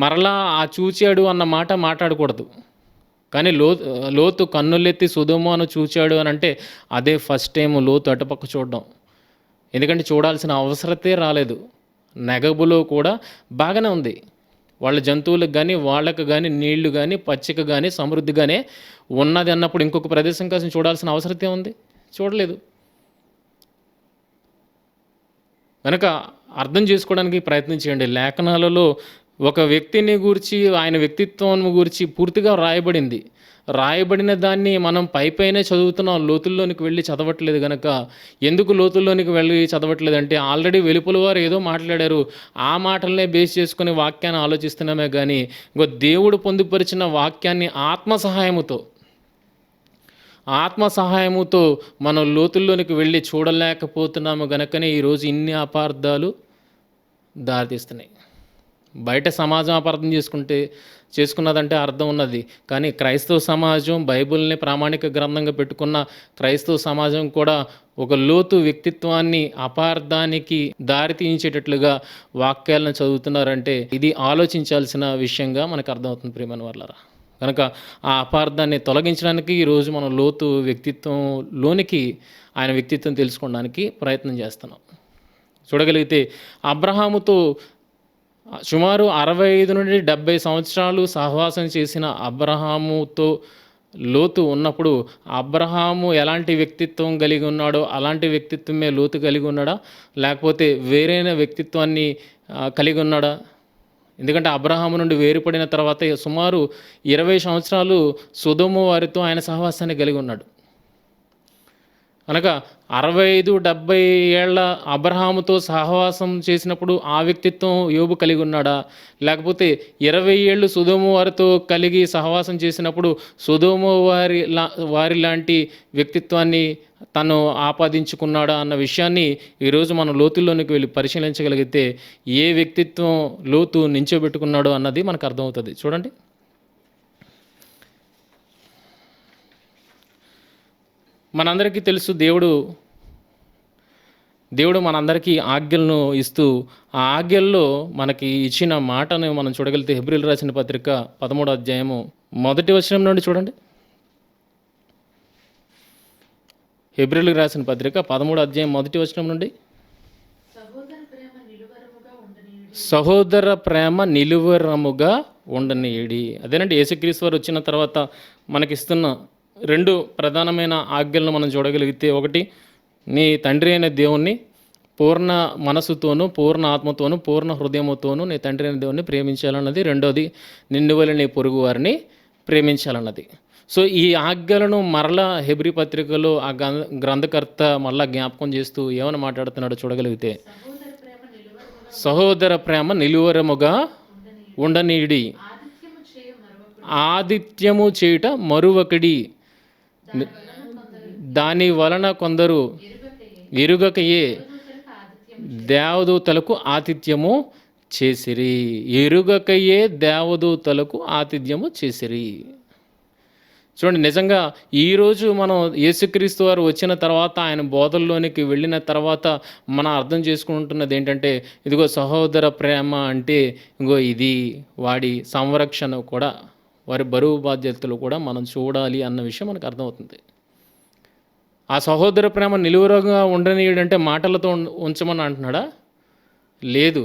మరలా ఆ చూచాడు అన్న మాట మాట్లాడకూడదు. కానీ లోతు కన్నులెత్తి సొదొమను చూచాడు అని అంటే అదే ఫస్ట్ టైం లోతు అటుపక్క చూడడం. ఎందుకంటే చూడాల్సిన అవసరతే రాలేదు. నెగబులో కూడా బాగానే ఉంది. వాళ్ళ జంతువులకు కానీ వాళ్ళకు కానీ నీళ్లు కానీ పచ్చిక కానీ సమృద్ధిగానే ఉన్నది అన్నప్పుడు ఇంకొక ప్రదేశం కోసం చూడాల్సిన అవసరతే ఉంది? చూడలేదు. కనుక అర్థం చేసుకోవడానికి ప్రయత్నం చేయండి. లేఖనాలలో ఒక వ్యక్తిని గూర్చి, ఆయన వ్యక్తిత్వం గురించి పూర్తిగా రాయబడింది. రాయబడిన దాన్ని మనం పైపైనే చదువుతున్నాం, లోతుల్లోనికి వెళ్ళి చదవట్లేదు. కనుక ఎందుకు లోతుల్లోనికి వెళ్ళి చదవట్లేదంటే ఆల్రెడీ వెలుపల వారు ఏదో మాట్లాడారు, ఆ మాటలనే బేస్ చేసుకుని వాక్యాన్ని ఆలోచిస్తున్నామే కానీ ఇంకో దేవుడు పొందుపరిచిన వాక్యాన్ని ఆత్మ సహాయముతో మనం లోతుల్లోనికి వెళ్ళి చూడలేకపోతున్నాము. గనుకనే ఈరోజు ఇన్ని అపార్థాలు దారితీస్తున్నాయి. బయట సమాజం అపార్థం చేసుకున్నదంటే అర్థం ఉన్నది. కానీ క్రైస్తవ సమాజం, బైబిల్ని ప్రామాణిక గ్రంథంగా పెట్టుకున్న క్రైస్తవ సమాజం కూడా ఒక లోతు వ్యక్తిత్వాన్ని అపార్థానికి దారితీయించేటట్లుగా వాక్యాలను చదువుతున్నారంటే ఇది ఆలోచించాల్సిన విషయంగా మనకు అర్థమవుతుంది ప్రియమైన వాళ్ళారా. కనుక ఆ అపార్థాన్ని తొలగించడానికి ఈరోజు మనం లోతు వ్యక్తిత్వంలోనికి ఆయన వ్యక్తిత్వం తెలుసుకోవడానికి ప్రయత్నం చేస్తున్నాం. చూడగలిగితే అబ్రహాముతో సుమారు 65 నుండి 70 సంవత్సరాలు సహవాసం చేసిన అబ్రహాముతో లోతు ఉన్నప్పుడు అబ్రహాము ఎలాంటి వ్యక్తిత్వం కలిగి ఉన్నాడో అలాంటి వ్యక్తిత్వమే లోతు కలిగి ఉన్నాడా, లేకపోతే వేరైన వ్యక్తిత్వాన్ని కలిగి ఉన్నాడా? ఎందుకంటే అబ్రహాము నుండి వేరుపడిన తర్వాత సుమారు 20 సంవత్సరాలు సొదొమ వారితో ఆయన సహవాసాన్ని కలిగి ఉన్నాడు. అనగా 65-70 ఏళ్ల అబ్రహాముతో సహవాసం చేసినప్పుడు ఆ వ్యక్తిత్వం యోబు కలిగి ఉన్నాడా, లేకపోతే 20 ఏళ్ళు సొదొమ వారితో కలిగి సహవాసం చేసినప్పుడు సొదొమ వారి లాంటి వ్యక్తిత్వాన్ని తను ఆపాదించుకున్నాడా అన్న విషయాన్ని ఈరోజు మనం లోతుల్లోనికి వెళ్ళి పరిశీలించగలిగితే ఏ వ్యక్తిత్వం లోతు నించోబెట్టుకున్నాడో అన్నది మనకు అర్థమవుతుంది. చూడండి, మనందరికీ తెలుసు దేవుడు మనందరికీ ఆజ్ఞలను ఇస్తూ ఆ ఆజ్ఞల్లో మనకి ఇచ్చిన మాటను మనం చూడగలిగితే హెబ్రీయులకు రాసిన పత్రిక 13వ అధ్యాయము 1వ వచనం నుండి చూడండి. హెబ్రీయులకు రాసిన పత్రిక 13వ అధ్యాయం 1వ వచనం నుండి, సహోదర ప్రేమ నిలువరముగా ఉండనీయుడి. అదేనండి యేసుక్రీస్తు వారు వచ్చిన తర్వాత మనకిస్తున్న 2 ప్రధానమైన ఆజ్ఞలను మనం చూడగలిగితే, ఒకటి నీ తండ్రి అయిన దేవుణ్ణి పూర్ణ మనసుతోనూ పూర్ణ ఆత్మతోనూ పూర్ణ హృదయముతోనూ నీ తండ్రి అయిన దేవుణ్ణి ప్రేమించాలన్నది. రెండోది నిన్ను వలె నీ పొరుగు వారిని ప్రేమించాలన్నది. సో ఈ ఆజ్ఞలను మరలా హెబ్రీ పత్రికలో ఆ గ్రంథకర్త మరలా జ్ఞాపకం చేస్తూ ఏమని మాట్లాడుతున్నాడో చూడగలిగితే, సహోదర ప్రేమ నిలువరముగా ఉండనీయుడి, ఆదిత్యము చేయుట మరువకడి, దాని వలన కొందరు ఎరుగకయే దేవదూతలకు ఆతిథ్యము చేసిరి. ఎరుగకయే దేవదూతలకు ఆతిథ్యము చేసిరి. చూడండి, నిజంగా ఈరోజు మనం యేసుక్రీస్తు వారు వచ్చిన తర్వాత ఆయన బోధల్లోనికి వెళ్ళిన తర్వాత మనం అర్థం చేసుకుంటున్నది ఏంటంటే, ఇదిగో సహోదర ప్రేమ అంటే ఇంకో ఇది వాడి సంరక్షణ కూడా, వారి బరువు బాధ్యతలు కూడా మనం చూడాలి అన్న విషయం మనకు అర్థమవుతుంది. ఆ సహోదర ప్రేమ నిలువరగా ఉండనీయడంటే మాటలతో ఉంచమని అంటున్నాడా? లేదు.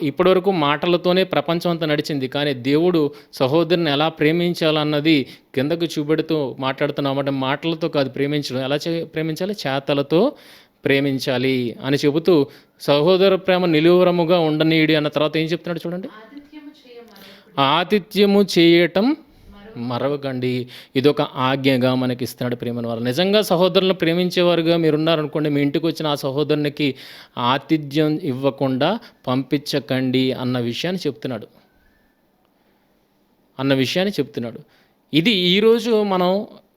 ఇప్పటివరకు మాటలతోనే ప్రపంచం అంతా నడిచింది. కానీ దేవుడు సహోదరుని ఎలా ప్రేమించాలన్నది కిందకు చూపెడుతూ మాట్లాడుతున్నామంటే మాటలతో కాదు ప్రేమించడం. ఎలా ప్రేమించాలి? చేతలతో ప్రేమించాలి అని చెబుతూ సహోదర ప్రేమ నిలువరముగా ఉండనీయుడి అన్న తర్వాత ఏం చెప్తున్నాడు చూడండి, ఆతిథ్యము చేయటం మరవకండి. ఇదొక ఆజ్ఞగా మనకి ఇస్తున్నాడు ప్రేమను వారు. నిజంగా సహోదరులను ప్రేమించేవారుగా మీరున్నారనుకోండి, మీ ఇంటికి వచ్చిన ఆ సహోదరునికి ఆతిథ్యం ఇవ్వకుండా పంపించకండి అన్న విషయాన్ని చెప్తున్నాడు. ఇది ఈరోజు మనం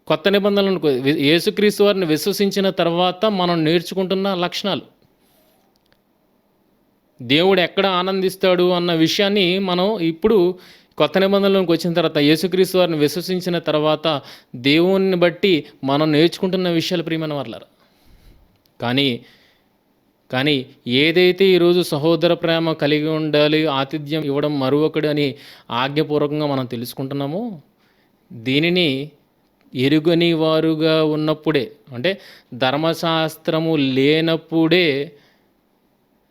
కొత్త నిబంధనలను యేసుక్రీస్తు వారిని విశ్వసించిన తర్వాత మనం నేర్చుకుంటున్న లక్షణాలు. దేవుడు ఎక్కడ ఆనందిస్తాడు అన్న విషయాన్ని మనం ఇప్పుడు కొత్త నిబంధనలోకి వచ్చిన తర్వాత, యేసుక్రీస్తు వారిని విశ్వసించిన తర్వాత దేవుని బట్టి మనం నేర్చుకుంటున్న విషయాలు ప్రియమైన వారలారా. కానీ ఏదైతే ఈరోజు సహోదర ప్రేమ కలిగి ఉండాలి, ఆతిథ్యం ఇవ్వడం మరొకడు అని ఆజ్ఞపూర్వకంగా మనం తెలుసుకుంటున్నామో, దీనిని ఎరుగని వారుగా ఉన్నప్పుడే, అంటే ధర్మశాస్త్రము లేనప్పుడే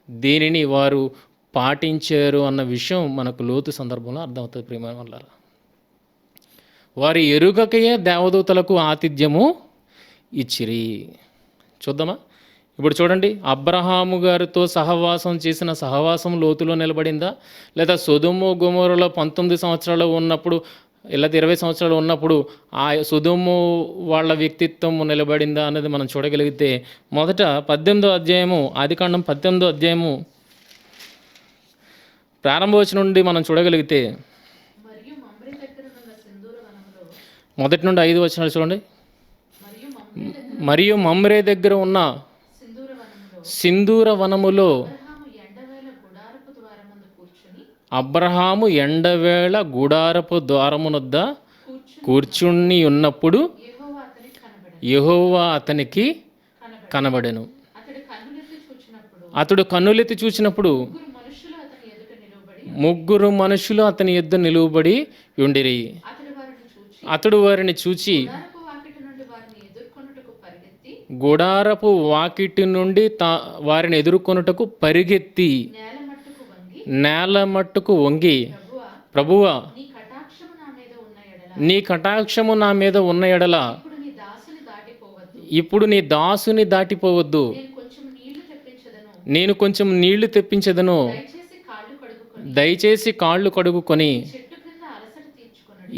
దీనిని వారు పాటించారు అన్న విషయం మనకు లోతు సందర్భంలో అర్థమవుతుంది ప్రియమైన వాళ్ళారా. వారి ఎరుగకయే దేవదూతలకు ఆతిథ్యము ఇచ్చిరి. చూద్దామా? ఇప్పుడు చూడండి, అబ్రహాము గారితో సహవాసం చేసిన సహవాసం లోతులో నిలబడిందా, లేదా సొదొమ గొమొరలో 19 సంవత్సరాలు ఉన్నప్పుడు, లేదా 20 సంవత్సరాలు ఉన్నప్పుడు ఆ సొదొమ వాళ్ళ వ్యక్తిత్వం నిలబడిందా అనేది మనం చూడగలిగితే, మొదట 18వ అధ్యాయము, ఆదికాండం 18వ అధ్యాయము ప్రారంభవచనం నుండి మనం చూడగలిగితే, మొదటి నుండి 5 వచనాలు చూడండి. మరియు మమ్రే దగ్గర ఉన్న సింధూర వనములో అబ్రహాము ఎండవేళ గుడారపు ద్వారమునొద్ద కూర్చుని ఉన్నప్పుడు యెహోవా అతనికి కనబడెను. అతడు కన్నులెత్తి చూచినప్పుడు ముగ్గురు మనుషులు అతని యొద్ద నిలువబడి ఉండిరి. అతడు వారిని చూచి గుడారపు వాకిటి నుండి వారిని ఎదుర్కొనుటకు పరిగెత్తి నేల మట్టుకు వంగి, ప్రభువా, నీ కటాక్షము నా మీద ఉన్న ఎడల ఇప్పుడు నీ దాసుని దాటిపోవద్దు, నేను కొంచెం నీళ్లు తెప్పించదను, దయచేసి కాళ్ళు కడుగుకొని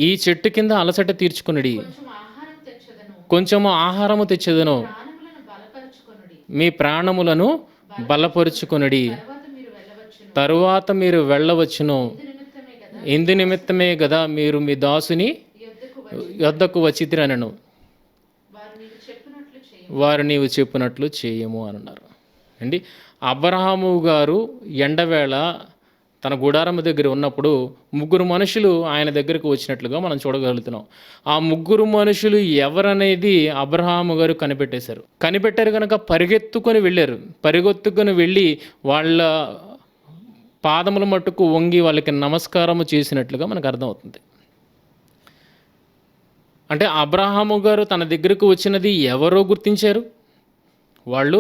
ఈ చెట్టు కింద అలసట తీర్చుకొనుడి, కొంచెము ఆహారము తెచ్చదను, మీ ప్రాణములను బలపరుచుకొనుడి, తరువాత మీరు వెళ్ళవచ్చును, ఇందు నిమిత్తమే కదా మీరు మీ దాసుని యొద్దకు వచ్చితిరనను, వారు నీవు చెప్పినట్లు చేయము అని అన్నారు అండి. అబ్రహాము గారు ఎండవేళ తన గుడారం దగ్గర ఉన్నప్పుడు ముగ్గురు మనుషులు ఆయన దగ్గరకు వచ్చినట్లుగా మనం చూడగలుగుతున్నాం. ఆ ముగ్గురు మనుషులు ఎవరనేది అబ్రహాము గారు కనిపెట్టారు కనుక పరిగెత్తుకొని వెళ్ళి వాళ్ళ పాదముల మట్టుకు వంగి వాళ్ళకి నమస్కారము చేసినట్లుగా మనకు అర్థమవుతుంది. అంటే అబ్రహాము గారు తన దగ్గరకు వచ్చినది ఎవరో గుర్తించారు, వాళ్ళు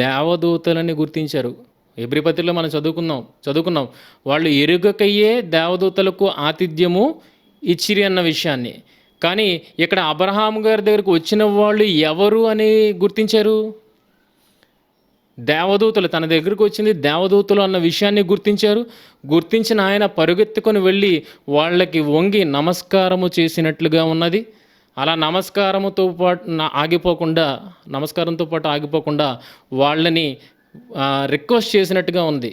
దేవదూతలని గుర్తించారు. హెబ్రీ పత్రికలో మనం చదువుకున్నాం వాళ్ళు ఎరుగకయ్యే దేవదూతలకు ఆతిథ్యము ఇచ్చిరి అన్న విషయాన్ని. కానీ ఇక్కడ అబ్రహాము గారి దగ్గరకు వచ్చిన వాళ్ళు ఎవరు అని గుర్తించారు? దేవదూతలు. తన దగ్గరకు వచ్చింది దేవదూతలు అన్న విషయాన్ని గుర్తించిన ఆయన పరుగెత్తుకొని వెళ్ళి వాళ్ళకి వంగి నమస్కారము చేసినట్లుగా ఉన్నది. అలా నమస్కారంతో పాటు ఆగిపోకుండా వాళ్ళని రిక్వెస్ట్ చేసినట్టుగా ఉంది,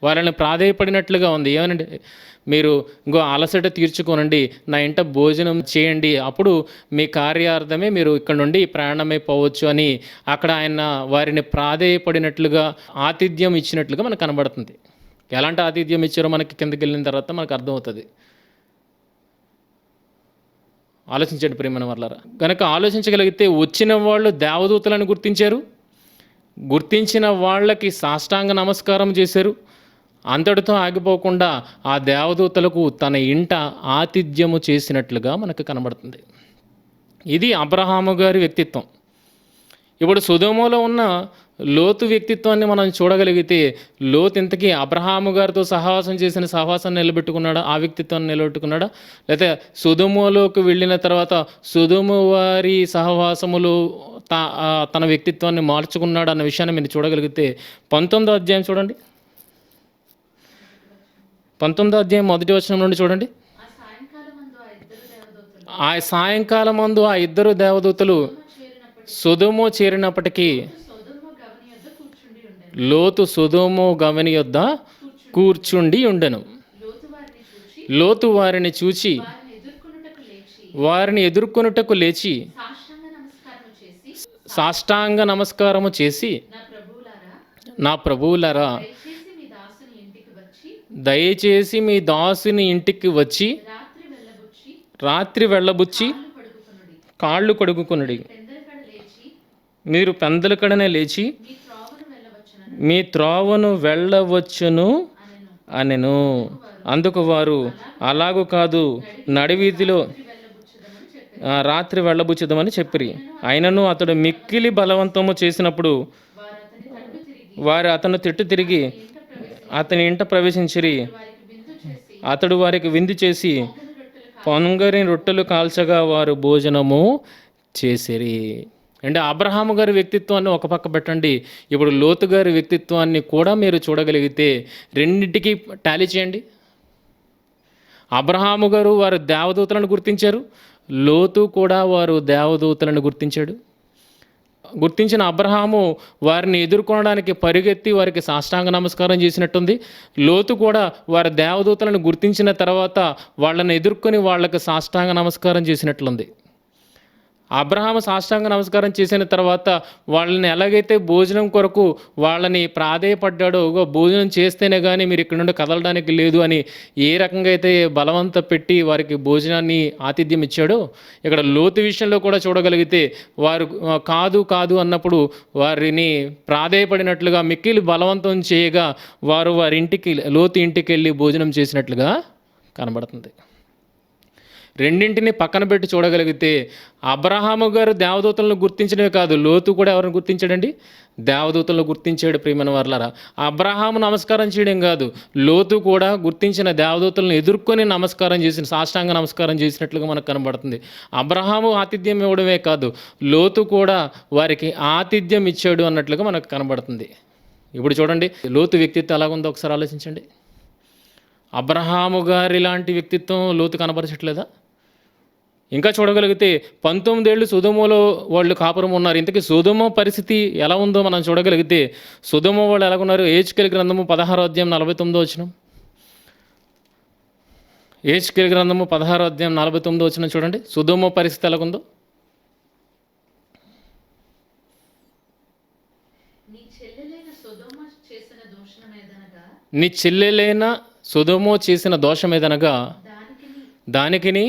వాళ్ళని ప్రాధేయపడినట్లుగా ఉంది. ఏమనండి, మీరు ఇంకో అలసట తీర్చుకోనండి, నా ఇంట భోజనం చేయండి, అప్పుడు మీ కార్యార్థమే మీరు ఇక్కడ నుండి ప్రయాణమై పోవచ్చు అని అక్కడ ఆయన వారిని ప్రాధేయపడినట్లుగా ఆతిథ్యం ఇచ్చినట్లుగా మనకు కనబడుతుంది. ఎలాంటి ఆతిథ్యం ఇచ్చారో మనకి కిందకి వెళ్ళిన తర్వాత మనకు అర్థమవుతుంది. ఆలోచించండి ప్రియమైన వాళ్ళారా. కనుక ఆలోచించగలిగితే వచ్చిన వాళ్ళు దేవదూతలను గుర్తించిన వాళ్ళకి సాష్టాంగ నమస్కారం చేశారు. అంతటితో ఆగిపోకుండా ఆ దేవదూతలకు తన ఇంట ఆతిథ్యము చేసినట్లుగా మనకు కనబడుతుంది. ఇది అబ్రహాము గారి వ్యక్తిత్వం. ఇప్పుడు సొదొమలో ఉన్న లోతు వ్యక్తిత్వాన్ని మనం చూడగలిగితే, లోతు ఇంతకీ అబ్రహాము గారితో సహవాసం చేసిన సహవాసాన్ని నిలబెట్టుకున్నాడా, ఆ వ్యక్తిత్వాన్ని నిలబెట్టుకున్నాడా, లేకపోతే సొదొమలోకి వెళ్ళిన తర్వాత సొదొమ వారి సహవాసములు తన వ్యక్తిత్వాన్ని మార్చుకున్నాడు అన్న విషయాన్ని మీరు చూడగలిగితే 19వ అధ్యాయం చూడండి. 19వ అధ్యాయం 1వ వచనం నుండి చూడండి. ఆ సాయంకాలమందు ఆ ఇద్దరు దేవదూతలు సొదొమ చేరినప్పటికీ లోతు సొదొమ గవని యొద్ద కూర్చుండి ఉండెను. లోతు వారిని చూచి వారిని ఎదుర్కొనుటకు లేచి సాష్టాంగ నమస్కారము చేసి, నా ప్రభువులారా, దయచేసి మీ దాసుని ఇంటికి వచ్చి రాత్రి వెళ్ళబుచ్చి కాళ్ళు కడుగుకొనుడి. మీరు పెందలకడనే లేచి మీ త్రోవను వెళ్ళవచ్చును అనెను. అందుకు వారు, అలాగూ కాదు, నడివీధిలో రాత్రి వెళ్ళబుచ్చుదామని చెప్పిరి. అయినను అతడు మిక్కిలి బలవంతము చేసినప్పుడు వారు అతను తిరిగి అతని ఇంట ప్రవేశించిరి. అతడు వారికి విందు చేసి పొంగని రొట్టెలు కాల్చగా వారు భోజనము చేసిరి. అంటే అబ్రహాము గారి వ్యక్తిత్వాన్ని ఒక పక్క పెట్టండి, ఇప్పుడు లోతు గారి వ్యక్తిత్వాన్ని కూడా మీరు చూడగలిగితే రెండింటికి టాలీ చేయండి. అబ్రహాము గారు వారు దేవదూతలను గుర్తించారు, లోతు కూడా వారు దేవదూతలను గుర్తించిన అబ్రహాము వారిని ఎదుర్కొనడానికి పరిగెత్తి వారికి సాష్టాంగ నమస్కారం చేసినట్టుంది. లోతు కూడా వారి దేవదూతలను గుర్తించిన తర్వాత వాళ్ళని ఎదుర్కొని వాళ్ళకి సాష్టాంగ నమస్కారం చేసినట్లుంది. అబ్రహాము సాష్టాంగ నమస్కారం చేసిన తర్వాత వాళ్ళని ఎలాగైతే భోజనం కొరకు వాళ్ళని ప్రాధేయపడ్డాడో, భోజనం చేస్తేనే కానీ మీరు ఇక్కడ నుండి కదలడానికి లేదు అని ఏ రకంగా అయితే బలవంత పెట్టి వారికి భోజనాన్ని ఆతిథ్యం ఇచ్చాడో, ఇక్కడ లోతు విషయంలో కూడా చూడగలిగితే వారు కాదు అన్నప్పుడు వారిని ప్రాధేయపడినట్లుగా మిక్కిలి బలవంతం చేయగా వారు వారి ఇంటికి, లోతు ఇంటికి వెళ్ళి భోజనం చేసినట్లుగా కనబడుతుంది. రెండింటిని పక్కన పెట్టి చూడగలిగితే అబ్రహాము గారు దేవదూతలను గుర్తించడమే కాదు, లోతు కూడా ఎవరిని గుర్తించాడండి? దేవదూతలను గుర్తించాడు. ప్రియమైన వారలారా, అబ్రహాము నమస్కారం చేయడం కాదు, లోతు కూడా గుర్తించిన దేవదూతలను ఎదుర్కొని నమస్కారం చేసిన, సాష్టాంగ నమస్కారం చేసినట్లుగా మనకు కనబడుతుంది. అబ్రహాము ఆతిథ్యం ఇవ్వడమే కాదు, లోతు కూడా వారికి ఆతిథ్యం ఇచ్చాడు అన్నట్లుగా మనకు కనబడుతుంది. ఇప్పుడు చూడండి లోతు వ్యక్తిత్వం ఎలాగుందో ఒకసారి ఆలోచించండి. అబ్రహాము గారి లాంటి వ్యక్తిత్వం లోతు కనబరచట్లేదా? ఇంకా చూడగలిగితే 19 ఏళ్ళు సొదొమలో వాళ్ళు కాపురం ఉన్నారు. ఇంతకీ సొదొమ పరిస్థితి ఎలా ఉందో మనం చూడగలిగితే సొదొమ వాళ్ళు ఎలాగున్నారు? యెహెజ్కేలు గ్రంథము 16వ అధ్యాయం 49వ వచనం. యెహెజ్కేలు గ్రంథము 16వ అధ్యాయం 49వ వచనం చూడండి, సొదొమ పరిస్థితి ఎలాగుందో. నీ చెల్లెలైన సొదొమ చేసిన దోషమేదనగా దానికిని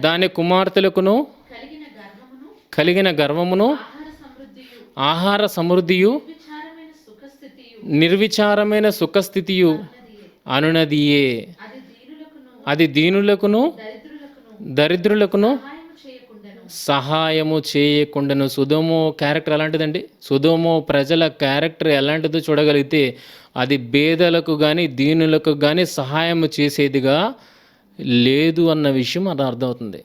దాని కుమార్తెలకును కలిగిన గర్వమును ఆహార సమృద్ధియు నిర్విచారమైన సుఖస్థితియు అనునదియే. అది దీనులకును దరిద్రులకును సహాయము చేయకుండాను. సొదొమ క్యారెక్టర్ ఎలాంటిదండి? సొదొమ ప్రజల క్యారెక్టర్ ఎలాంటిదో చూడగలిగితే అది బేదలకు కానీ దీనులకు కానీ సహాయం చేసేదిగా లేదు అన్న విషయం అది అర్థమవుతుంది.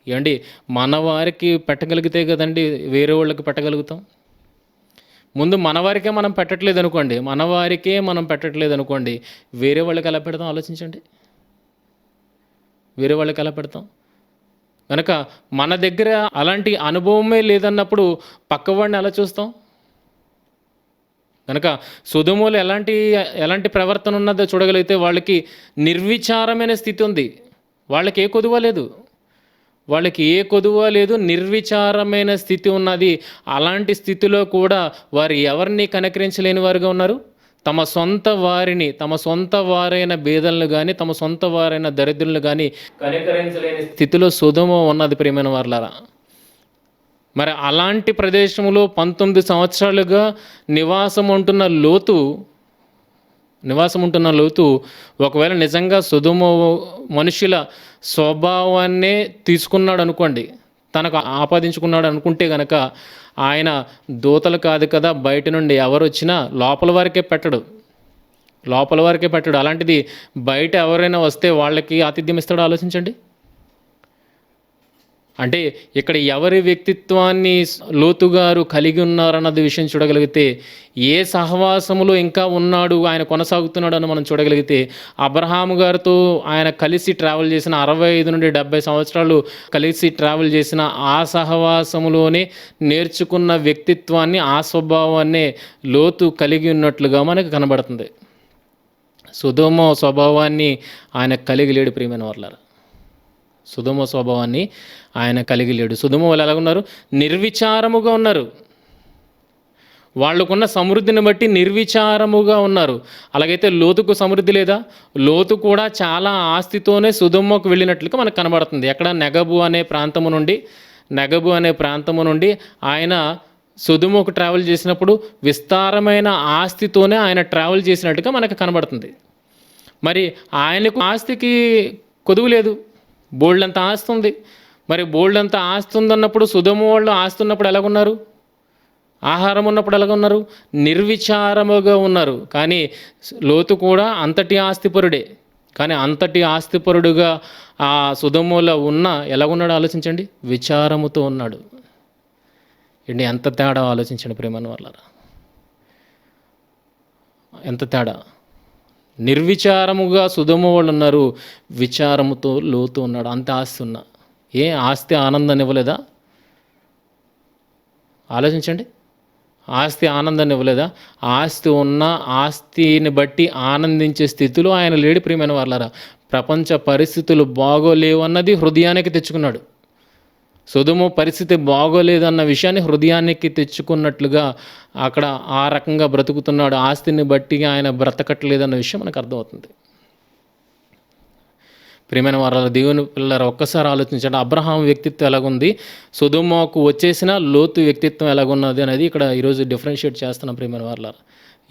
ఏమండి, మన వారికి పెట్టగలిగితే కదండి వేరే వాళ్ళకి పెట్టగలుగుతాం. ముందు మనవారికే మనం పెట్టట్లేదు అనుకోండి, వేరే వాళ్ళకి ఎలా పెడతాం ఆలోచించండి. వేరే వాళ్ళకి ఎలా పెడతాం? కనుక మన దగ్గర అలాంటి అనుభవమే లేదన్నప్పుడు పక్కవాడిని ఎలా చూస్తాం? కనుక సొదొమలో ఎలాంటి ప్రవర్తన ఉన్నదో చూడగలిగితే వాళ్ళకి నిర్విచారమైన స్థితి ఉంది. వాళ్ళకి ఏ కొదువ లేదు, నిర్విచారమైన స్థితి ఉన్నది. అలాంటి స్థితిలో కూడా వారు ఎవరిని కనికరించలేని వారుగా ఉన్నారు. తమ సొంత వారైన బేదలను కానీ తమ సొంత వారైన దరిద్రులను కానీ కనికరించలేని స్థితిలో సొదొమ ఉన్నది. ప్రియమైన వారలారా, మరి అలాంటి ప్రదేశంలో 19 సంవత్సరాలుగా నివాసం ఉంటున్న లోతు ఒకవేళ నిజంగా సొదొమ మనుషుల స్వభావాన్నే తీసుకున్నాడు అనుకోండి, తనకు ఆపాదించుకున్నాడు అనుకుంటే కనుక ఆయన దూతలు కాదు కదా, బయట నుండి ఎవరు వచ్చినా లోపల వారికే పెట్టడు. అలాంటిది బయట ఎవరైనా వస్తే వాళ్ళకి ఆతిథ్యం ఇస్తాడో ఆలోచించండి. అంటే ఇక్కడ ఎవరి వ్యక్తిత్వాన్ని లోతు గారు కలిగి ఉన్నారన్నది విషయం చూడగలిగితే, ఏ సహవాసములో ఇంకా ఉన్నాడు, ఆయన కొనసాగుతున్నాడు అని మనం చూడగలిగితే, అబ్రహాము గారితో ఆయన కలిసి ట్రావెల్ చేసిన 65 నుండి 70 సంవత్సరాలు కలిసి ట్రావెల్ చేసిన ఆ సహవాసములోనే నేర్చుకున్న వ్యక్తిత్వాన్ని, ఆ స్వభావాన్నే లోతు కలిగి ఉన్నట్లుగా మనకు కనబడుతుంది. సొదొమ స్వభావాన్ని ఆయన కలిగి లేడు. ప్రియమైన వారలారా, సుధమ స్వభావాన్ని ఆయన కలిగి లేడు. సుధమ వాళ్ళు ఎలాగున్నారు? నిర్విచారముగా ఉన్నారు. వాళ్ళకున్న సమృద్ధిని బట్టి నిర్విచారముగా ఉన్నారు. అలాగైతే లోతుకు సమృద్ధి లేదా? లోతు కూడా చాలా ఆస్తితోనే సుధమ్మకు వెళ్ళినట్లుగా మనకు కనబడుతుంది. ఎక్కడ? నెగబు అనే ప్రాంతము నుండి ఆయన సుధుమకు ట్రావెల్ చేసినప్పుడు విస్తారమైన ఆస్తితోనే ఆయన ట్రావెల్ చేసినట్టుగా మనకు కనబడుతుంది. మరి ఆయనకు ఆస్తికి కొదువు లేదు, బోల్డంత ఆస్తి ఉంది. మరి బోల్డంత ఆస్తి ఉందన్నప్పుడు సుధమ వాళ్ళు ఆస్తి ఉన్నప్పుడు ఎలాగున్నారు? ఆహారం ఉన్నప్పుడు ఎలాగున్నారు? నిర్విచారముగా ఉన్నారు. కానీ లోతు కూడా అంతటి ఆస్తిపరుడే. కానీ అంతటి ఆస్తిపరుడుగా ఆ సుధమలో ఎలాగున్నాడో ఆలోచించండి. విచారముతో ఉన్నాడు. ఏంటి ఎంత తేడా ఆలోచించండి ప్రేమను వాళ్ళారా, ఎంత తేడా. నిర్విచారముగా సుధమ వాళ్ళు ఉన్నారు, విచారముతో లోతు ఉన్నాడు. అంత ఆస్తి ఉన్నా ఆస్తి ఆనందాన్ని ఇవ్వలేదా? ఆలోచించండి. ఆస్తి ఆనందాన్ని ఇవ్వలేదా? ఆస్తి ఉన్న ఆస్తిని బట్టి ఆనందించే స్థితిలో ఆయన లేడి ప్రియమైన వాళ్ళారా. ప్రపంచ పరిస్థితులు బాగోలేవు అన్నది హృదయానికి తెచ్చుకున్నాడు. సొదొమ పరిస్థితి బాగోలేదన్న విషయాన్ని హృదయానికి తెచ్చుకున్నట్లుగా అక్కడ ఆ రకంగా బ్రతుకుతున్నాడు. ఆస్తిని బట్టి ఆయన బ్రతకట్లేదన్న విషయం మనకు అర్థమవుతుంది. ప్రియమైన వారు, దేవుని పిల్లలు ఒక్కసారి ఆలోచించండి. అబ్రహాం వ్యక్తిత్వం ఎలాగుంది, సొదొమకు వచ్చేసిన లోతు వ్యక్తిత్వం ఎలాగున్నది అనేది ఇక్కడ ఈరోజు డిఫరెన్షియేట్ చేస్తున్నాం. ప్రియమైన వారు,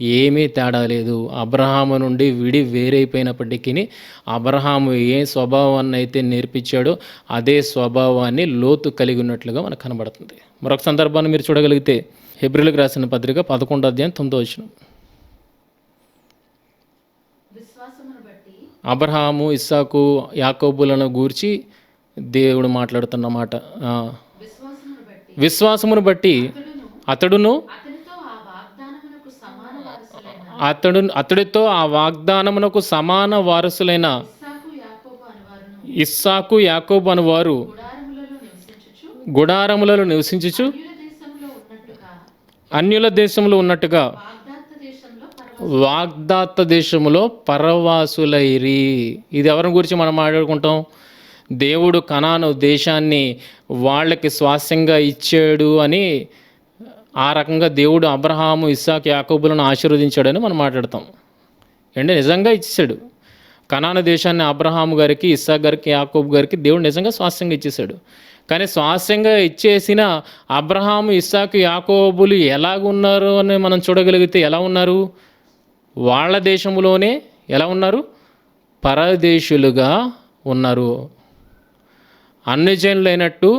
ఏమీ తేడా లేదు. అబ్రహాము నుండి విడి వేరైపోయినప్పటికీ అబ్రహాము ఏ స్వభావాన్ని అయితే నేర్పించాడో అదే స్వభావాన్ని లోతు కలిగి ఉన్నట్లుగా మనకు కనబడుతుంది. మరొక సందర్భాన్ని మీరు చూడగలిగితే హెబ్రీయులకు రాసిన పత్రిక 11వ అధ్యాయం 9వ వచనం. అబ్రహాము, ఇస్సాకు, యాకోబులను గూర్చి దేవుడు మాట్లాడుతున్న మాట. విశ్వాసమును బట్టి అతడితో ఆ వాగ్దానమునకు సమాన వారసులైన ఇస్సాకు, యాకోబు అను వారు గుడారములలో నివసించుచు అన్యుల దేశంలో ఉన్నట్టుగా వాగ్దాత దేశంలో పరవాసులైరి. ఇది ఎవరి గురించి మనం మాట్లాడుకుంటాం? దేవుడు కనాను దేశాన్ని వాళ్ళకి స్వాస్యంగా ఇచ్చాడు అని ఆ రకంగా దేవుడు అబ్రహాము, ఇస్సాకు, యాకోబులను ఆశీర్వదించాడని మనం మాట్లాడతాం. అంటే నిజంగా ఇచ్చేసాడు కనాను దేశాన్ని. అబ్రహాము గారికి, ఇస్సాకు గారికి, యాకోబు గారికి దేవుడు నిజంగా స్వాస్యంగా ఇచ్చేసాడు. కానీ స్వాస్యంగా ఇచ్చేసిన అబ్రహాము, ఇస్సాకు, యాకోబులు ఎలాగున్నారు అని మనం చూడగలిగితే ఎలా ఉన్నారు? వాళ్ళ దేశంలోనే ఎలా ఉన్నారు? పరదేశులుగా ఉన్నారు. అన్యజనులైనట్టు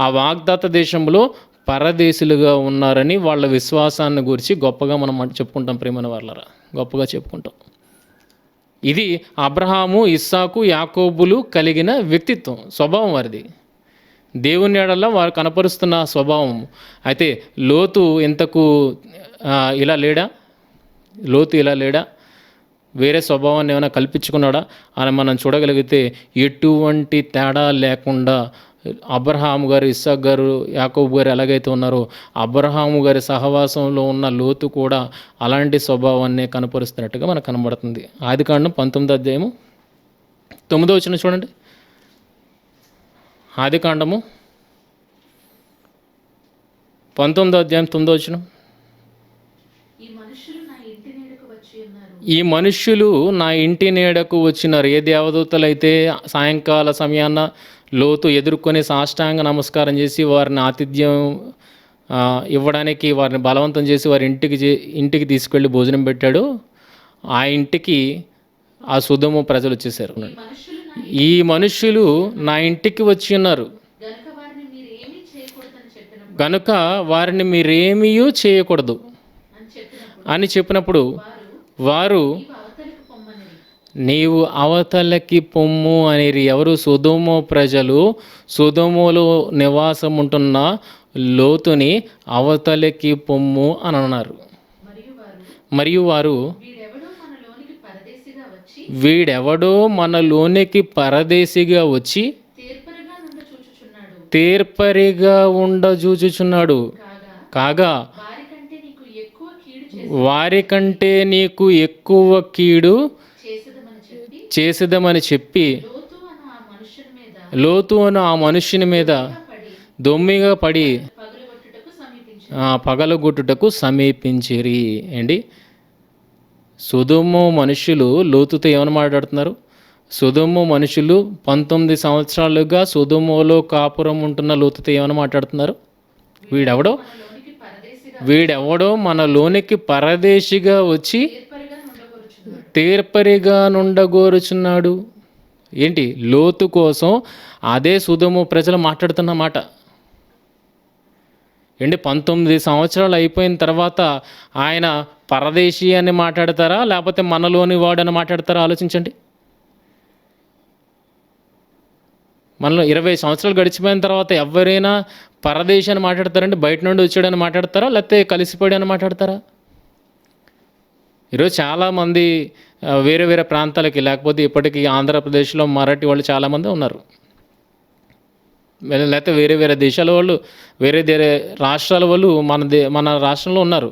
ఆ వాగ్దాత దేశంలో పరదేశులుగా ఉన్నారని వాళ్ళ విశ్వాసాన్ని గురించి గొప్పగా మనం చెప్పుకుంటాం. ప్రేమన వాళ్ళరా, గొప్పగా చెప్పుకుంటాం. ఇది అబ్రహాము, ఇస్సాకు, యాకోబులు కలిగిన వ్యక్తిత్వం, స్వభావం వారిది. దేవుని ఎడల వారు కనపరుస్తున్న స్వభావం. అయితే లోతు ఇంతకు ఇలా లేడా? లోతు ఇలా లేడా? వేరే స్వభావాన్ని ఏమైనా కల్పించుకున్నాడా అని మనం చూడగలిగితే ఎటువంటి తేడా లేకుండా అబ్రహాము గారు, ఇస్సాకు గారు, యాకోబు గారు ఎలాగైతే ఉన్నారో అబ్రహాము గారి సహవాసంలో ఉన్న లోతు కూడా అలాంటి స్వభావాన్ని కనపరుస్తున్నట్టుగా మనకు కనబడుతుంది. ఆదికాండం 19వ అధ్యాయము 9వ వచనం చూడండి. ఆదికాండము 19వ అధ్యాయం 9వ వచనం. ఈ మనుష్యులు నా ఇంటి నీడకు వచ్చినారు. ఏ దేవదూతలు అయితే సాయంకాల సమయాన్న లోతు ఎదుర్కొని సాష్టాంగ నమస్కారం చేసి వారిని ఆతిథ్యం ఇవ్వడానికి వారిని బలవంతం చేసి వారి ఇంటికి తీసుకెళ్ళి భోజనం పెట్టాడు, ఆ ఇంటికి ఆ సొదొమ ప్రజలు వచ్చేసారు. ఈ మనుష్యులు నా ఇంటికి వచ్చి ఉన్నారు కనుక వారిని మీరేమీ చేయకూడదు అని చెప్పినప్పుడు వారు నీవు అవతలకి పొమ్ము అనేరి. ఎవరు? సొదొమ ప్రజలు సొదొమలో నివాసం ఉంటున్న లోతుని అవతలకి పొమ్ము అని అన్నారు. మరియు వారు వీడెవడో మనలోనికి పరదేశిగా వచ్చి తేర్పరిగా ఉండజూచుచున్నాడు కాగా వారికంటే నీకు ఎక్కువ కీడు చేసేదమని చెప్పి లోతు అను ఆ మనుష్యుని మీద దొమ్మిగా పడి పగలగొట్టుటకు సమీపించిరి. ఏంటి, సొదొమ మనుషులు లోతుతో ఏమని మాట్లాడుతున్నారు? సొదొమ మనుషులు 19 సంవత్సరాలుగా సొదొమలో కాపురం ఉంటున్న లోతుతో ఏమని మాట్లాడుతున్నారు? వీడెవడో మనలోనికి పరదేశిగా వచ్చి తీర్పరిగా నుండగోరుచున్నాడు. ఏంటి, లోతు కోసం అదే సొదొమ ప్రజలు మాట్లాడుతున్న మాట ఏంటి. 19 సంవత్సరాలు అయిపోయిన తర్వాత ఆయన పరదేశీ అని మాట్లాడతారా, లేకపోతే మనలోని వాడు అని మాట్లాడతారా? ఆలోచించండి. మనలో 20 సంవత్సరాలు గడిచిపోయిన తర్వాత ఎవరైనా పరదేశీ అని మాట్లాడతారండి? బయట నుండి వచ్చాడని మాట్లాడతారా, లేకపోతే కలిసిపోయాడు అని మాట్లాడతారా? ఈరోజు చాలామంది వేరే వేరే ప్రాంతాలకి, లేకపోతే ఇప్పటికీ ఆంధ్రప్రదేశ్లో మరాఠీ వాళ్ళు చాలామంది ఉన్నారు, లేకపోతే వేరే వేరే దేశాల వాళ్ళు, వేరే వేరే రాష్ట్రాల వాళ్ళు మన రాష్ట్రంలో ఉన్నారు.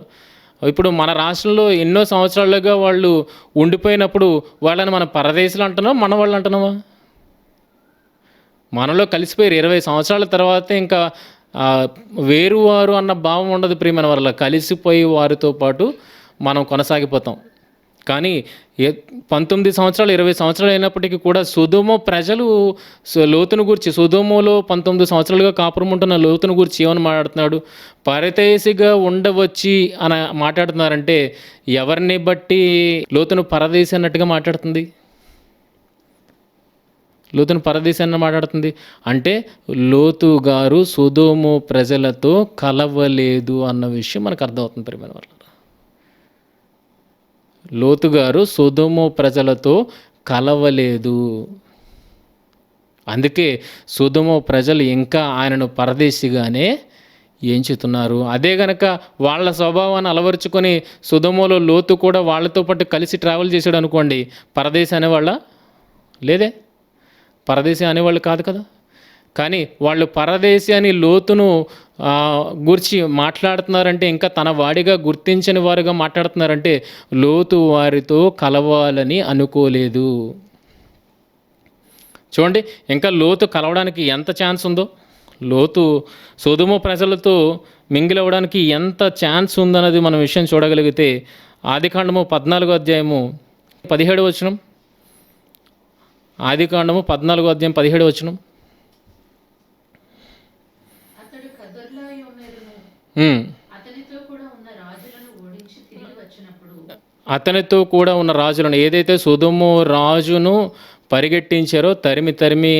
ఇప్పుడు మన రాష్ట్రంలో ఎన్నో సంవత్సరాలుగా వాళ్ళు ఉండిపోయినప్పుడు వాళ్ళని మన పరదేశులు అంటున్నాం, మన వాళ్ళు అంటున్నామా? మనలో కలిసిపోయారు. 20 సంవత్సరాల తర్వాత ఇంకా వేరువారు అన్న భావం ఉండదు ప్రియమైన వాళ్ళ. కలిసిపోయి వారితో పాటు మనం కొనసాగిపోతాం. కానీ 19 సంవత్సరాలు 20 సంవత్సరాలు అయినప్పటికీ కూడా సొదొమ ప్రజలు లోతును గురించి, సొదొమలో 19 సంవత్సరాలుగా కాపురం ఉంటున్న లోతును గురించి ఏమని మాట్లాడుతున్నాడు? పరదేశిగా ఉండవచ్చి అని మాట్లాడుతున్నారంటే ఎవరిని బట్టి లోతును పరదేశి అన్నట్టుగా మాట్లాడుతుంది? లోతును పరదేశి అన్న మాట్లాడుతుంది అంటే లోతు గారు సొదొమ ప్రజలతో కలవలేదు అన్న విషయం మనకు అర్థమవుతుంది ప్రియమైన వాళ్ళ. లోతు గారు సొదొమ ప్రజలతో కలవలేదు. అందుకే సొదొమ ప్రజలు ఇంకా ఆయనను పరదేశిగానే ఎంచుతున్నారు. అదే గనక వాళ్ళ స్వభావాన్ని అలవరుచుకొని సొదొమలో లోతు కూడా వాళ్ళతో పాటు కలిసి ట్రావెల్ చేశాడు అనుకోండి, పరదేశి అనేవాళ్ళ? లేదే, పరదేశి అనేవాళ్ళు కాదు కదా. కానీ వాళ్ళు పరదేశి అని లోతును గురించి మాట్లాడుతున్నారంటే, ఇంకా తన వాడిగా గుర్తించని వారుగా మాట్లాడుతున్నారంటే లోతు వారితో కలవాలని అనుకోలేదు. చూడండి, ఇంకా లోతు కలవడానికి ఎంత ఛాన్స్ ఉందో, లోతు సొదొమ ప్రజలతో మింగిల్ అవ్వడానికి ఎంత ఛాన్స్ ఉందన్నది మనం విషయం చూడగలిగితే ఆదికాండము 14వ అధ్యాయము 17వ వచనం. ఆదికాండము 14వ అధ్యాయం 17వ వచనం. అతనితో కూడా ఉన్న రాజులను, ఏదైతే సొదొమ రాజును పరిగెట్టించారో, తరిమి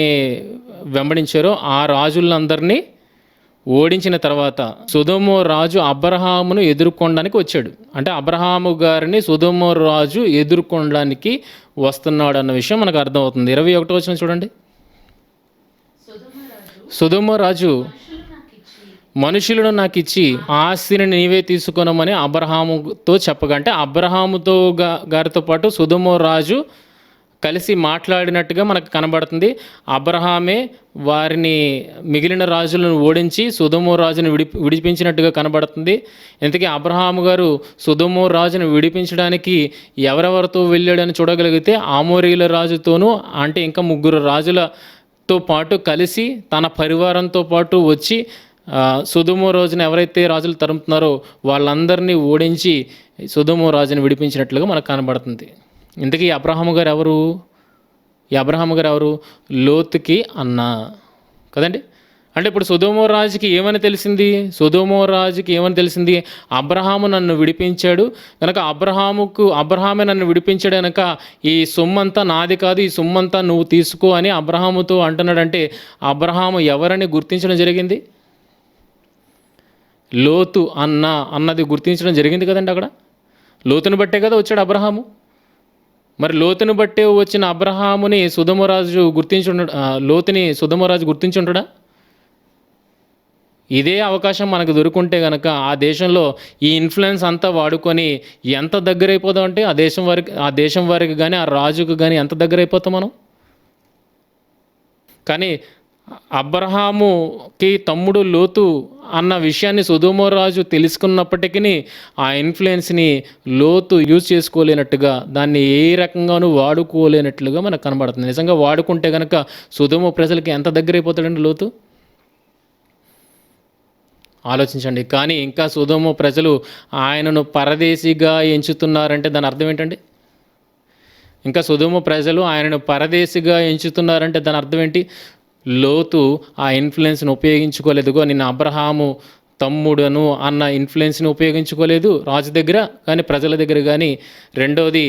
వెంబడించారో ఆ రాజులందరినీ ఓడించిన తర్వాత సొదొమ రాజు అబ్రహామును ఎదుర్కొనడానికి వచ్చాడు. అంటే అబ్రహాము గారిని సొదొమ రాజు ఎదుర్కొనడానికి వస్తున్నాడు అన్న విషయం మనకు అర్థమవుతుంది. 21వ వచనం చూడండి. సొదొమ రాజు మనుషులను నాకు ఇచ్చి ఆస్తిని నీవే తీసుకొనమని అబ్రహాముతో చెప్పగా, అంటే అబ్రహాముతో గారితో పాటు సొదొమ రాజు కలిసి మాట్లాడినట్టుగా మనకు కనబడుతుంది. అబ్రహామే వారిని, మిగిలిన రాజులను ఓడించి సొదొమ రాజును విడిపించినట్టుగా కనబడుతుంది. ఇంతకీ అబ్రహాము గారు సొదొమ రాజును విడిపించడానికి ఎవరెవరితో వెళ్ళాడని చూడగలిగితే ఆమోరీల రాజుతోనూ, అంటే ఇంకా 3 రాజులతో పాటు కలిసి తన పరివారంతో పాటు వచ్చి సొదొమ రాజును ఎవరైతే రాజులు తరుముతున్నారో వాళ్ళందరినీ ఓడించి సొదొమ రాజును విడిపించినట్లుగా మనకు కనబడుతుంది. ఇంతకీ అబ్రహాము గారు ఎవరు? ఈ అబ్రహాము గారు ఎవరు? లోతుకి అన్న కదండి. అంటే ఇప్పుడు సొదొమ రాజుకి ఏమని తెలిసింది? సొదొమ రాజుకి ఏమని తెలిసింది? అబ్రహాము నన్ను విడిపించాడు కనుక, అబ్రహామే నన్ను విడిపించాడు కనుక ఈ సొమ్మంతా నాది కాదు, ఈ సొమ్మంతా నువ్వు తీసుకో అని అబ్రహాముతో అంటున్నాడంటే అబ్రహాము ఎవరని గుర్తించడం జరిగింది? లోతు అన్నది గుర్తించడం జరిగింది కదండి. అక్కడ లోతుని బట్టే కదా వచ్చాడు అబ్రహాము. మరి లోతుని బట్టే వచ్చిన అబ్రహాముని సొదొమ రాజు లోతుని సొదొమ రాజు గుర్తించుంటాడా? ఇదే అవకాశం మనకు దొరుకుంటే కనుక ఆ దేశంలో ఈ ఇన్ఫ్లుయెన్స్ అంతా వాడుకొని ఎంత దగ్గర అయిపోదాం అంటే ఆ దేశం వారికి కానీ ఆ రాజుకు కానీ ఎంత దగ్గర అయిపోతాం మనం. కానీ అబ్రహాముకి తమ్ముడు లోతు అన్న విషయాన్ని సొదొమ రాజు తెలుసుకున్నప్పటికీ ఆ ఇన్ఫ్లుయెన్స్ని లోతు యూజ్ చేసుకోలేనట్టుగా, దాన్ని ఏ రకంగానూ వాడుకోలేనట్లుగా మనకు కనబడుతుంది. నిజంగా వాడుకుంటే కనుక సొదొమ ప్రజలకి ఎంత దగ్గర అయిపోతాడండి లోతు, ఆలోచించండి. కానీ ఇంకా సొదొమ ప్రజలు ఆయనను పరదేశిగా ఎంచుతున్నారంటే దాని అర్థం ఏంటండి? ఇంకా సొదొమ ప్రజలు ఆయనను పరదేశిగా ఎంచుతున్నారంటే దాని అర్థం ఏంటి? లోతు ఆ ఇన్ఫ్లుయెన్స్ని ఉపయోగించుకోలేదు. నిన్న అబ్రహాము తమ్ముడను అన్న ఇన్ఫ్లుయెన్స్ని ఉపయోగించుకోలేదు రాజు దగ్గర కానీ, ప్రజల దగ్గర కానీ. రెండవది,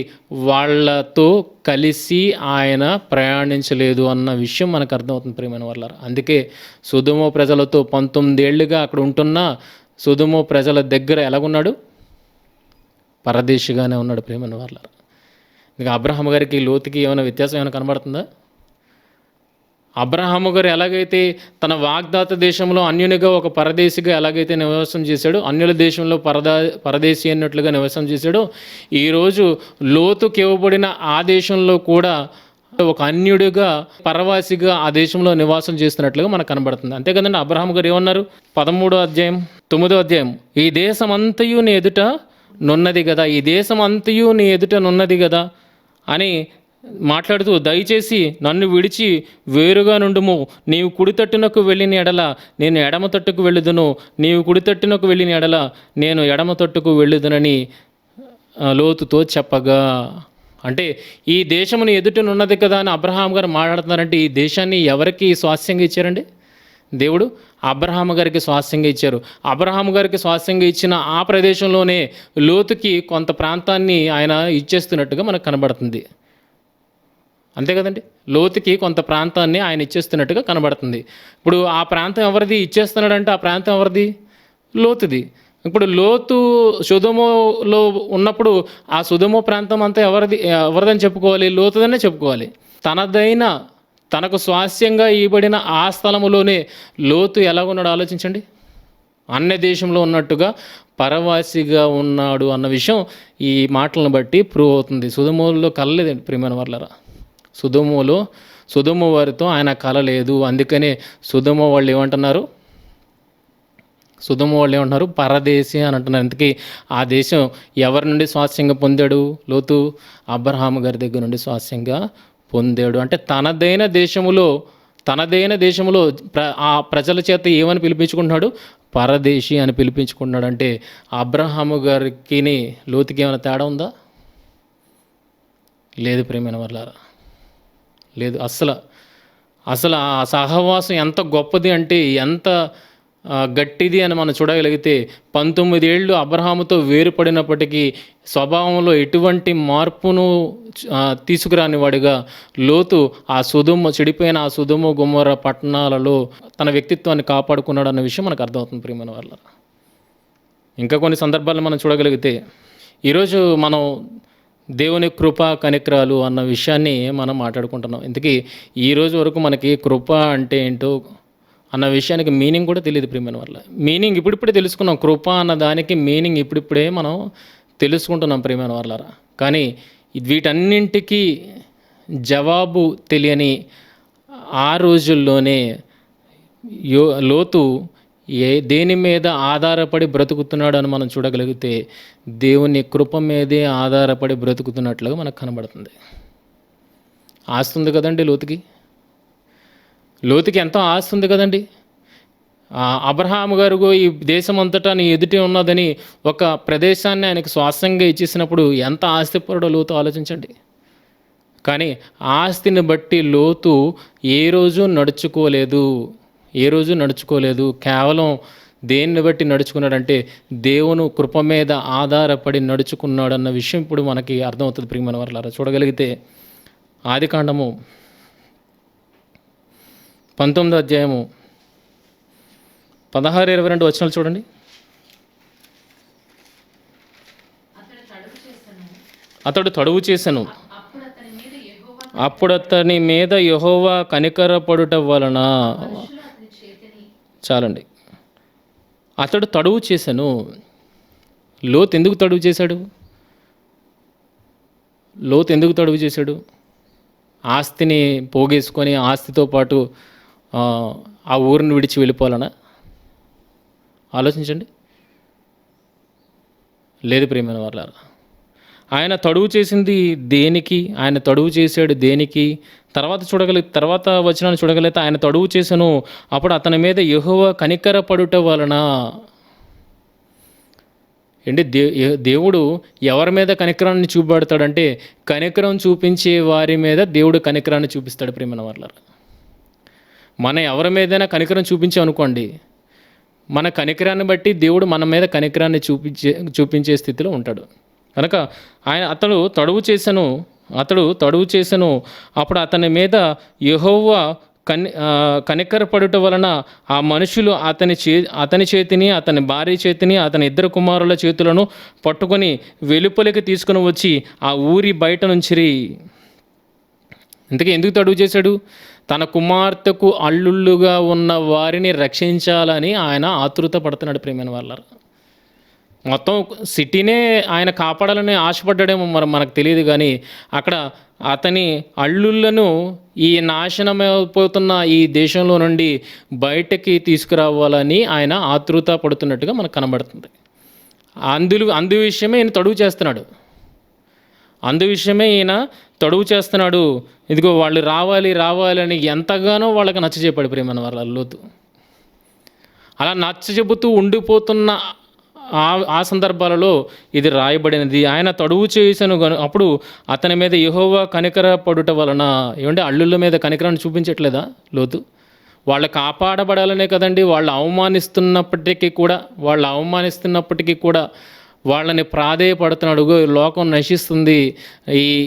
వాళ్ళతో కలిసి ఆయన ప్రయాణించలేదు అన్న విషయం మనకు అర్థమవుతుంది ప్రియమైన వాళ్ళారా. అందుకే సొదొమ ప్రజలతో 19 ఏళ్ళుగా అక్కడ ఉంటున్న సొదొమ ప్రజల దగ్గర ఎలాగున్నాడు? పరదేశిగానే ఉన్నాడు ప్రియమైన వాళ్ళారా. ఇంకా అబ్రహాము గారికి లోతుకి ఏమైనా వ్యత్యాసం ఏమైనా కనబడుతుందా? అబ్రహాము గారు ఎలాగైతే తన వాగ్దాత దేశంలో అన్యునిగా ఒక పరదేశిగా ఎలాగైతే నివాసం చేశాడో, అన్యుల దేశంలో పరదేశి అన్నట్లుగా నివాసం చేశాడో, ఈరోజు లోతుకి ఇవ్వబడిన ఆ దేశంలో కూడా ఒక అన్యుడిగా పరవాసిగా ఆ దేశంలో నివాసం చేస్తున్నట్లుగా మనకు కనబడుతుంది. అంతే కదండి. అబ్రహాము గారు ఏమన్నారు? 13వ అధ్యాయం 9వ అధ్యాయం, ఈ దేశమంతయు నీ ఎదుట నున్నది కదా, ఈ దేశమంతయు నీ ఎదుట నున్నది కదా అని మాట్లాడుతూ, దయచేసి నన్ను విడిచి వేరుగా నుండుము, నీవు కుడి తట్టునకు వెళ్ళిన ఎడల నేను ఎడమ తట్టుకు వెళ్ళుదును, నీవు కుడి తట్టునకు వెళ్ళిన ఎడల నేను ఎడమ తట్టుకు వెళ్ళుదునని లోతుతో చెప్పగా. అంటే ఈ దేశమును ఎదుటనున్నది కదా అని అబ్రహాం గారు మాట్లాడుతున్నారంటే, ఈ దేశాన్ని ఎవరికి స్వాస్థ్యంగా ఇచ్చారండి? దేవుడు అబ్రహాము గారికి స్వాస్థ్యంగా ఇచ్చారు. అబ్రహాము గారికి స్వాస్థ్యంగా ఇచ్చిన ఆ ప్రదేశంలోనే లోతుకి కొంత ప్రాంతాన్ని ఆయన ఇచ్చేస్తున్నట్టుగా మనకు కనబడుతుంది. అంతే కదండి. లోతుకి కొంత ప్రాంతాన్ని ఆయన ఇచ్చేస్తున్నట్టుగా కనబడుతుంది. ఇప్పుడు ఆ ప్రాంతం ఎవరిది ఇచ్చేస్తున్నాడంటే, ఆ ప్రాంతం ఎవరిది? లోతుది. ఇప్పుడు లోతు సొదొమలో ఉన్నప్పుడు ఆ సొదొమ ప్రాంతం అంతా ఎవరిదని చెప్పుకోవాలి? లోతుదనే చెప్పుకోవాలి. తనకు స్వాస్థ్యంగా ఇవ్వబడిన ఆ స్థలములోనే లోతు ఎలాగున్నాడు ఆలోచించండి. అన్య దేశంలో ఉన్నట్టుగా పరవాసిగా ఉన్నాడు అన్న విషయం ఈ మాటలను బట్టి ప్రూవ్ అవుతుంది. సొదొమలో కలలేదండి ప్రియమైన వాళ్ళరా. సొదొమ వారితో ఆయన కలలేదు. అందుకనే సొదొమ వాళ్ళు ఏమంటున్నారు? పరదేశి అని అంటున్నారు. అందుకే ఆ దేశం ఎవరి నుండి స్వాస్థ్యంగా పొందాడు? లోతు అబ్రహాము గారి దగ్గర నుండి స్వాస్థ్యంగా పొందాడు. అంటే తనదైన దేశములో ఆ ప్రజల చేత ఏమని పిలిపించుకుంటున్నాడు? పరదేశి అని పిలిపించుకుంటున్నాడు. అంటే అబ్రహాము గారికి లోతుకి ఏమైనా తేడా ఉందా? లేదు ప్రియమైన వాళ్ళారా, లేదు. అసలు ఆ సహవాసం ఎంత గొప్పది అంటే, ఎంత గట్టిది అని మనం చూడగలిగితే, 19 ఏళ్ళు అబ్రహాముతో వేరుపడినప్పటికీ స్వభావంలో ఎటువంటి మార్పును తీసుకురాని వాడిగా లోతు చెడిపోయిన ఆ సొదొమ గొమొర్రా పట్టణాలలో తన వ్యక్తిత్వాన్ని కాపాడుకున్నాడు అన్న విషయం మనకు అర్థమవుతుంది ప్రియమైన వాళ్ళ. ఇంకా కొన్ని సందర్భాలను మనం చూడగలిగితే, ఈరోజు మనం దేవుని కృప కనికరాలు అన్న విషయాన్ని మనం మాట్లాడుకుంటున్నాం. ఇంతకీ ఈరోజు వరకు మనకి కృప అంటే ఏంటో అన్న విషయానికి మీనింగ్ కూడా తెలియదు ప్రియమైన వాళ్ళ. మీనింగ్ ఇప్పుడిప్పుడే తెలుసుకున్నాం. కృప అన్న దానికి మీనింగ్ ఇప్పుడిప్పుడే మనం తెలుసుకుంటున్నాం ప్రియమైన వాళ్ళరా. కానీ వీటన్నింటికీ జవాబు తెలియని ఆ రోజుల్లోనే లోతు దేని మీద ఆధారపడి బ్రతుకుతున్నాడు అని మనం చూడగలిగితే, దేవుని కృప మీదే ఆధారపడి బ్రతుకుతున్నట్లుగా మనకు కనబడుతుంది. ఆస్తి ఉంది కదండి లోతుకి ఎంతో ఆస్తి ఉంది కదండి. అబ్రహాము గారు ఈ దేశం అంతటా నీ ఎదుటే ఉన్నదని ఒక ప్రదేశాన్ని ఆయనకు స్వాస్థ్యంగా ఇచ్చేసినప్పుడు ఎంత ఆస్తిపరుడో లోతు ఆలోచించండి. కానీ ఆస్తిని బట్టి లోతు ఏ రోజు నడుచుకోలేదు. కేవలం దేన్ని బట్టి నడుచుకున్నాడంటే, దేవుని కృప మీద ఆధారపడి నడుచుకున్నాడు అన్న విషయం ఇప్పుడు మనకి అర్థమవుతుంది ప్రియమైన వారలారా. చూడగలిగితే ఆదికాండము 19వ అధ్యాయము 16-22 వచనాలు చూడండి. అతడు తడువు చేసెను, అప్పుడు అతని మీద యెహోవా కనికరపడుట వలన. చాలండి. అతడు తడువు చేశాను. లోతు ఎందుకు తడువు చేశాడు? ఆస్తిని పోగేసుకొని ఆస్తితో పాటు ఆ, ఆ ఊరిని విడిచి వెళ్ళిపోవాలనా? ఆలోచించండి. లేదు ప్రియమైన వాళ్ళారా. ఆయన తడువు చేసింది దేనికి? ఆయన తడువు చేశాడు దేనికి? తర్వాత వచనాన్ని చూడగలిగితే ఆయన తడువు చేసెను, అప్పుడు అతని మీద యెహోవా కనికరపడుట వలన. ఏంటి దేవుడు ఎవరి మీద కనికరాన్ని చూపెడతాడంటే, కనికరం చూపించే వారి మీద దేవుడు కనికరాన్ని చూపిస్తాడు ప్రియమైన వాళ్ళారా. మనం ఎవరి మీదైనా కనికరం చూపించామనుకోండి, మన కనికరాన్ని బట్టి దేవుడు మన మీద కనికరాన్ని చూపించే స్థితిలో ఉంటాడు. కనుక అతడు తడువు చేసెను, అప్పుడు అతని మీద యెహోవా కనికరపడుట వలన ఆ మనుషులు అతని చేతిని, అతని భార్య చేతిని, అతని ఇద్దరు కుమారుల చేతులను పట్టుకొని వెలుపలికి తీసుకుని వచ్చి ఆ ఊరి బయట నుంచిరి. ఇంతకీ ఎందుకు తడువు చేశాడు? తన కుమార్తెకు అల్లుళ్ళుగా ఉన్న వారిని రక్షించాలని ఆయన ఆతృత పడుతున్నాడు ప్రియమైన వాళ్ళారా. మొత్తం సిటీనే ఆయన కాపాడాలని ఆశపడ్డాడేమో మనకు తెలియదు, కానీ అక్కడ అతని అల్లుళ్ళను ఈ నాశనమైపోతున్న ఈ దేశంలో నుండి బయటకి తీసుకురావాలని ఆయన ఆతృత పడుతున్నట్టుగా మనకు కనబడుతుంది. అందు విషయమే ఈయన తడువు చేస్తున్నాడు. ఇదిగో వాళ్ళు రావాలని ఎంతగానో వాళ్ళకి నచ్చజెప్పాడు ప్రియమైన వాళ్ళ లోతు. అలా నచ్చజెబుతూ ఉండిపోతున్న ఆ సందర్భాలలో ఇది రాయబడినది. ఆయన తడువు చేసెను, అప్పుడు అతని మీద యెహోవా కనికరపడుట వలన. ఏమంటే అల్లుళ్ళ మీద కనికరాన్ని చూపించట్లేదా లోతు? వాళ్ళు కాపాడబడాలనే కదండి. వాళ్ళు అవమానిస్తున్నప్పటికీ కూడా వాళ్ళని ప్రాధేయపడుతున్నాడు. లోకం నశిస్తుంది,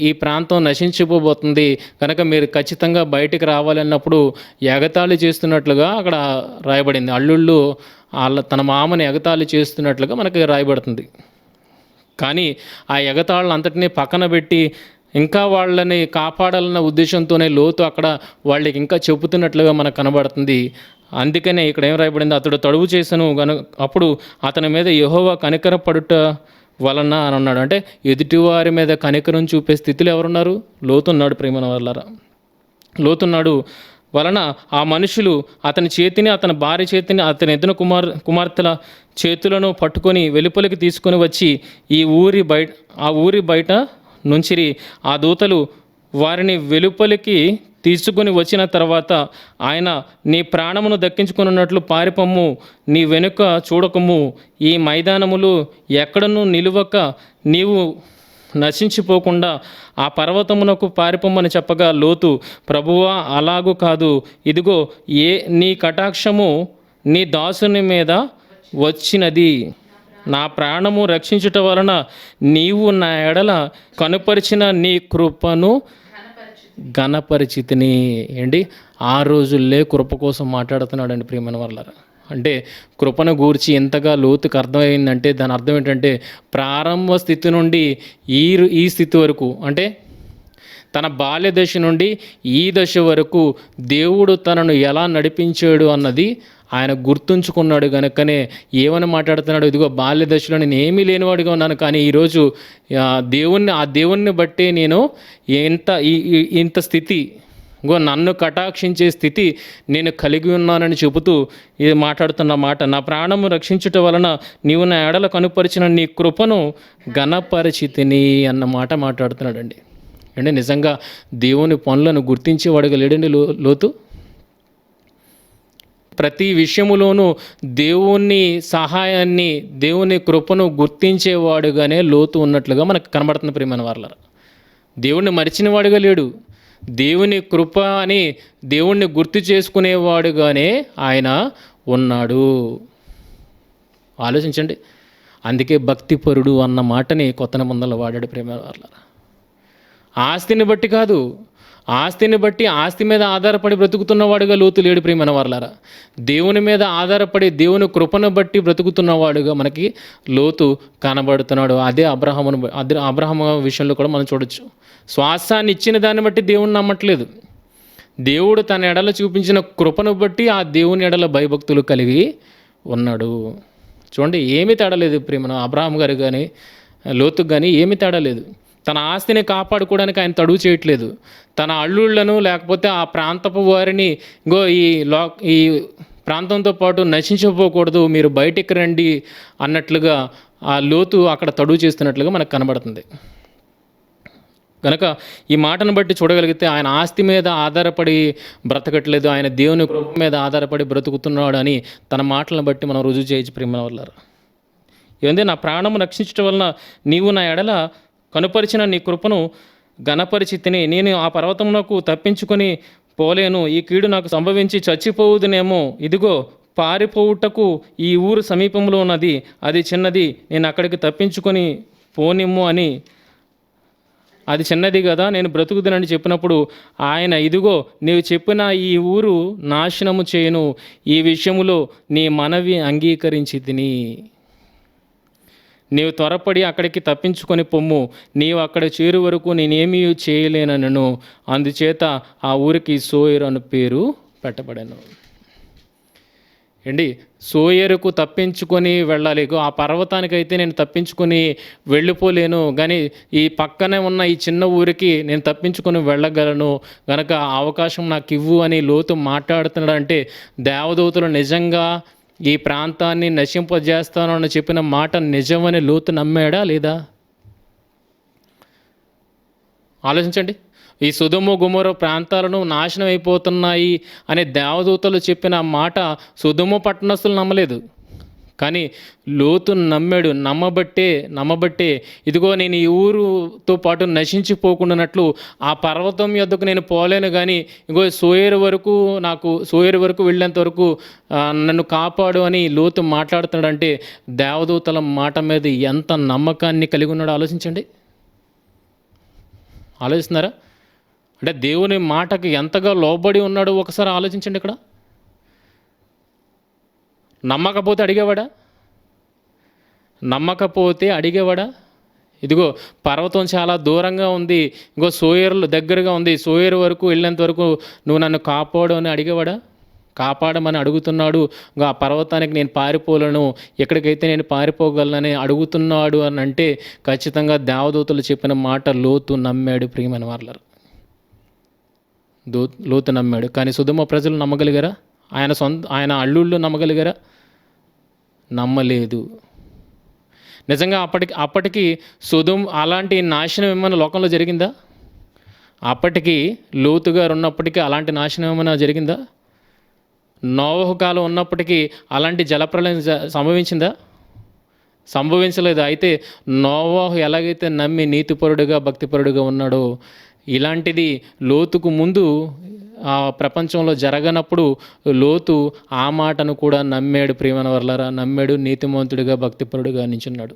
ఈ ప్రాంతం నశించిపోబోతుంది, కనుక మీరు ఖచ్చితంగా బయటికి రావాలన్నప్పుడు ఎగతాళి చేస్తున్నట్లుగా అక్కడ రాయబడింది. అల్లుళ్ళు తన మామని ఎగతాళి చేస్తున్నట్లుగా మనకి రాయబడుతుంది. కానీ ఆ ఎగతాళను అంతటినీ పక్కన పెట్టి ఇంకా వాళ్ళని కాపాడాలన్న ఉద్దేశంతోనే లోతు అక్కడ వాళ్ళకి ఇంకా చెబుతున్నట్లుగా మనకు కనబడుతుంది. అందుకనే ఇక్కడ ఏం రాయబడింది? అతడు తడువు చేసెను, అప్పుడు అతని మీద యెహోవా కనికరపడుట వలన అని అన్నాడు. అంటే ఎదుటివారి మీద కనికరం చూపే స్థితిలో ఎవరున్నారు? లోతున్నాడు ప్రియమైన వాళ్ళారా. లోతున్నాడు వలన ఆ మనుషులు అతని చేతిని, అతని భార్య చేతిని, అతని ఇద్దరు కుమార్తెల చేతులను పట్టుకొని వెలుపలికి తీసుకొని వచ్చి ఆ ఊరి బయట నుంచిరి. ఆ దూతలు వారిని వెలుపలికి తీసుకుని వచ్చిన తర్వాత ఆయన, నీ ప్రాణమును దక్కించుకున్నట్లు పారిపొమ్ము, నీ వెనుక చూడకము, ఈ మైదానములు ఎక్కడనూ నిలువక నీవు నశించిపోకుండా ఆ పర్వతమునకు పారిపోమని చెప్పగా లోతు, ప్రభువా అలాగూ కాదు, ఇదిగో నీ కటాక్షము నీ దాసుని మీద వచ్చినది, నా ప్రాణము రక్షించుట వలన నీవు నా ఎడల కనుపరిచిన నీ కృపను ఘనపరిచితిని. ఏంటి ఆ రోజుల్లే కృప కోసం మాట్లాడుతున్నాడండి ప్రియమైన వాళ్ళారా. అంటే కృపను గూర్చి ఎంతగా లోతుకు అర్థమైందంటే దాని అర్థం ఏంటంటే ప్రారంభ స్థితి నుండి ఈ స్థితి వరకు, అంటే తన బాల్య దశ నుండి ఈ దశ వరకు దేవుడు తనను ఎలా నడిపించాడు అన్నది ఆయన గుర్తుంచుకున్నాడు. కనుకనే ఏమని మాట్లాడుతున్నాడు? ఇదిగో బాల్య దశలో నేను ఏమీ లేనివాడిగా ఉన్నాను, కానీ ఈరోజు దేవుణ్ణి బట్టే నేను ఇంత స్థితి, నన్ను కటాక్షించే స్థితి నేను కలిగి ఉన్నానని చెబుతూ ఇది మాట్లాడుతున్న మాట. నా ప్రాణము రక్షించుట వలన నీవు నా ఎడల కనుపరిచిన నీ కృపను ఘనపరిచితిని అన్న మాట మాట్లాడుతున్నాడండి. అంటే నిజంగా దేవుని పనులను గుర్తించేవాడుగా లేడండి లోతు. ప్రతి విషయములోనూ దేవుని సహాయాన్ని, దేవుని కృపను గుర్తించేవాడుగానే లోతు ఉన్నట్లుగా మనకు కనబడుతుంది ప్రియమైన వాళ్ళారా. దేవుణ్ణి మరిచినవాడుగా లేడు, దేవుని కృప అని దేవుణ్ణి గుర్తు చేసుకునేవాడుగానే ఆయన ఉన్నాడు. ఆలోచించండి. అందుకే భక్తిపరుడు అన్న మాటని కొత్త నిబంధనలో వాడాడు ప్రియమైన వాళ్ళారా. ఆస్తిని బట్టి కాదు, ఆస్తి మీద ఆధారపడి బ్రతుకుతున్నవాడుగా లోతు లేడు ప్రియమైన వాళ్ళారా. దేవుని మీద ఆధారపడి దేవుని కృపను బట్టి బ్రతుకుతున్నవాడుగా మనకి లోతు కనబడుతున్నాడు. అదే అబ్రహాము విషయంలో కూడా మనం చూడొచ్చు. శ్వాసాన్ని ఇచ్చిన దాన్ని బట్టి దేవుని నమ్మట్లేదు, దేవుడు తన ఎడల చూపించిన కృపను బట్టి ఆ దేవుని ఎడల భయభక్తులు కలిగి ఉన్నాడు. చూడండి, ఏమీ తేడా లేదు ప్రియమైన అబ్రహాం గారు కానీ లోతుకు కానీ ఏమీ తేడా లేదు. తన ఆస్తిని కాపాడుకోవడానికి ఆయన తడువు చేయట్లేదు. తన అల్లుళ్లను లేకపోతే ఆ ప్రాంతపు వారిని ఇంకో ఈ ప్రాంతంతో పాటు నశించిపోకూడదు, మీరు బయటికి రండి అన్నట్లుగా ఆ లోతు అక్కడ తడువు చేస్తున్నట్లుగా మనకు కనబడుతుంది. కనుక ఈ మాటను బట్టి చూడగలిగితే ఆయన ఆస్తి మీద ఆధారపడి బ్రతకట్లేదు, ఆయన దేవుని కృప మీద ఆధారపడి బ్రతుకుతున్నాడు అని తన మాటలను బట్టి మనం రుజువు చేయొచ్చు ప్రియమైన వాళ్ళారా. ఏంది, నా ప్రాణము రక్షించడం వలన నీవు నా ఎడల కనుపరిచిన నీ కృపను ఘనపరిచి తిని నేను ఆ పర్వతమునకు తప్పించుకొని పోలేను, ఈ కీడు నాకు సంభవించి చచ్చిపోవుదునేమో, ఇదిగో పారిపోవుటకు ఈ ఊరు సమీపంలో ఉన్నది, అది చిన్నది, నేను అక్కడికి తప్పించుకొని పోనిమ్ము అని, అది చిన్నది కదా నేను బ్రతుకుదనని చెప్పినప్పుడు ఆయన, ఇదిగో నీవు చెప్పిన ఈ ఊరు నాశనము చేయను, ఈ విషయములో నీ మనవి అంగీకరించి తిని, నీవు త్వరపడి అక్కడికి తప్పించుకొని పొమ్ము, నీవు అక్కడ చేరు వరకు నేనేమీ చేయలేనను, అందుచేత ఆ ఊరికి సోయరు అను పేరు పెట్టబడాను. ఏంటి, సోయరుకు తప్పించుకొని వెళ్ళాలి, ఆ పర్వతానికైతే నేను తప్పించుకొని వెళ్ళిపోలేను, కానీ ఈ పక్కనే ఉన్న ఈ చిన్న ఊరికి నేను తప్పించుకొని వెళ్ళగలను, కనుక అవకాశం నాకు ఇవ్వు అని లోతు మాట్లాడుతున్నాడు. అంటే దేవదూతలు నిజంగా ఈ ప్రాంతాన్ని నశింపజేస్తాను అని చెప్పిన మాట నిజమని లోతు నమ్మాడా లేదా? ఆలోచించండి. ఈ సొదొమ గొమొర్రా ప్రాంతాలను నాశనం అయిపోతున్నాయి అనే దేవదూతలు చెప్పిన మాట సొదొమ పట్టణస్తులు నమ్మలేదు, కానీ లోతు నమ్మాడు. నమ్మబట్టే ఇదిగో నేను ఈ ఊరుతో పాటు నశించిపోకుండానట్లు ఆ పర్వతం యొద్దకు నేను పోలేను, కానీ ఇగో సోయరు వరకు వెళ్ళేంత వరకు నన్ను కాపాడు అని లోతు మాట్లాడుతున్నాడంటే దేవదూతల మాట మీద ఎంత నమ్మకాన్ని కలిగి ఉన్నాడో ఆలోచిస్తున్నారా? అంటే దేవుని మాటకు ఎంతగా లోబడి ఉన్నాడో ఒకసారి ఆలోచించండి. ఇక్కడ నమ్మకపోతే అడిగేవాడా? ఇదిగో పర్వతం చాలా దూరంగా ఉంది, ఇంకో సోయరు దగ్గరగా ఉంది, సోయరు వరకు వెళ్ళేంత వరకు నువ్వు నన్ను కాపాడు అని అడిగేవాడా? కాపాడమని అడుగుతున్నాడు. ఇంకా ఆ పర్వతానికి నేను పారిపోలేను, ఎక్కడికైతే నేను పారిపోగలనని అడుగుతున్నాడు అని అంటే ఖచ్చితంగా దేవదూతలు చెప్పిన మాట లోతు నమ్మాడు. ప్రియమైన వాళ్ళారు, లోతు నమ్మాడు. కానీ సొదొమ ప్రజలు నమ్మగలిగారా? ఆయన అల్లుళ్ళు నమ్మగలిగారా? నమ్మలేదు. నిజంగా అప్పటికి సొదొమ అలాంటి నాశనం ఏమైనా లోకంలో జరిగిందా? అప్పటికి లోతు గారు ఉన్నప్పటికీ అలాంటి నాశనం ఏమైనా జరిగిందా? నోవహు కాలం ఉన్నప్పటికీ అలాంటి జలప్రలయం సంభవించలేదు. అయితే నోవహు ఎలాగైతే నమ్మి నీతిపరుడుగా భక్తిపరుడుగా ఉన్నాడో, ఇలాంటిది లోతుకు ముందు ఆ ప్రపంచంలో జరగనప్పుడు లోతు ఆ మాటను కూడా నమ్మాడు. ప్రియమైన వర్లారా, నమ్మాడు, నీతిమంతుడిగా భక్తిపరుడుగా నించున్నాడు.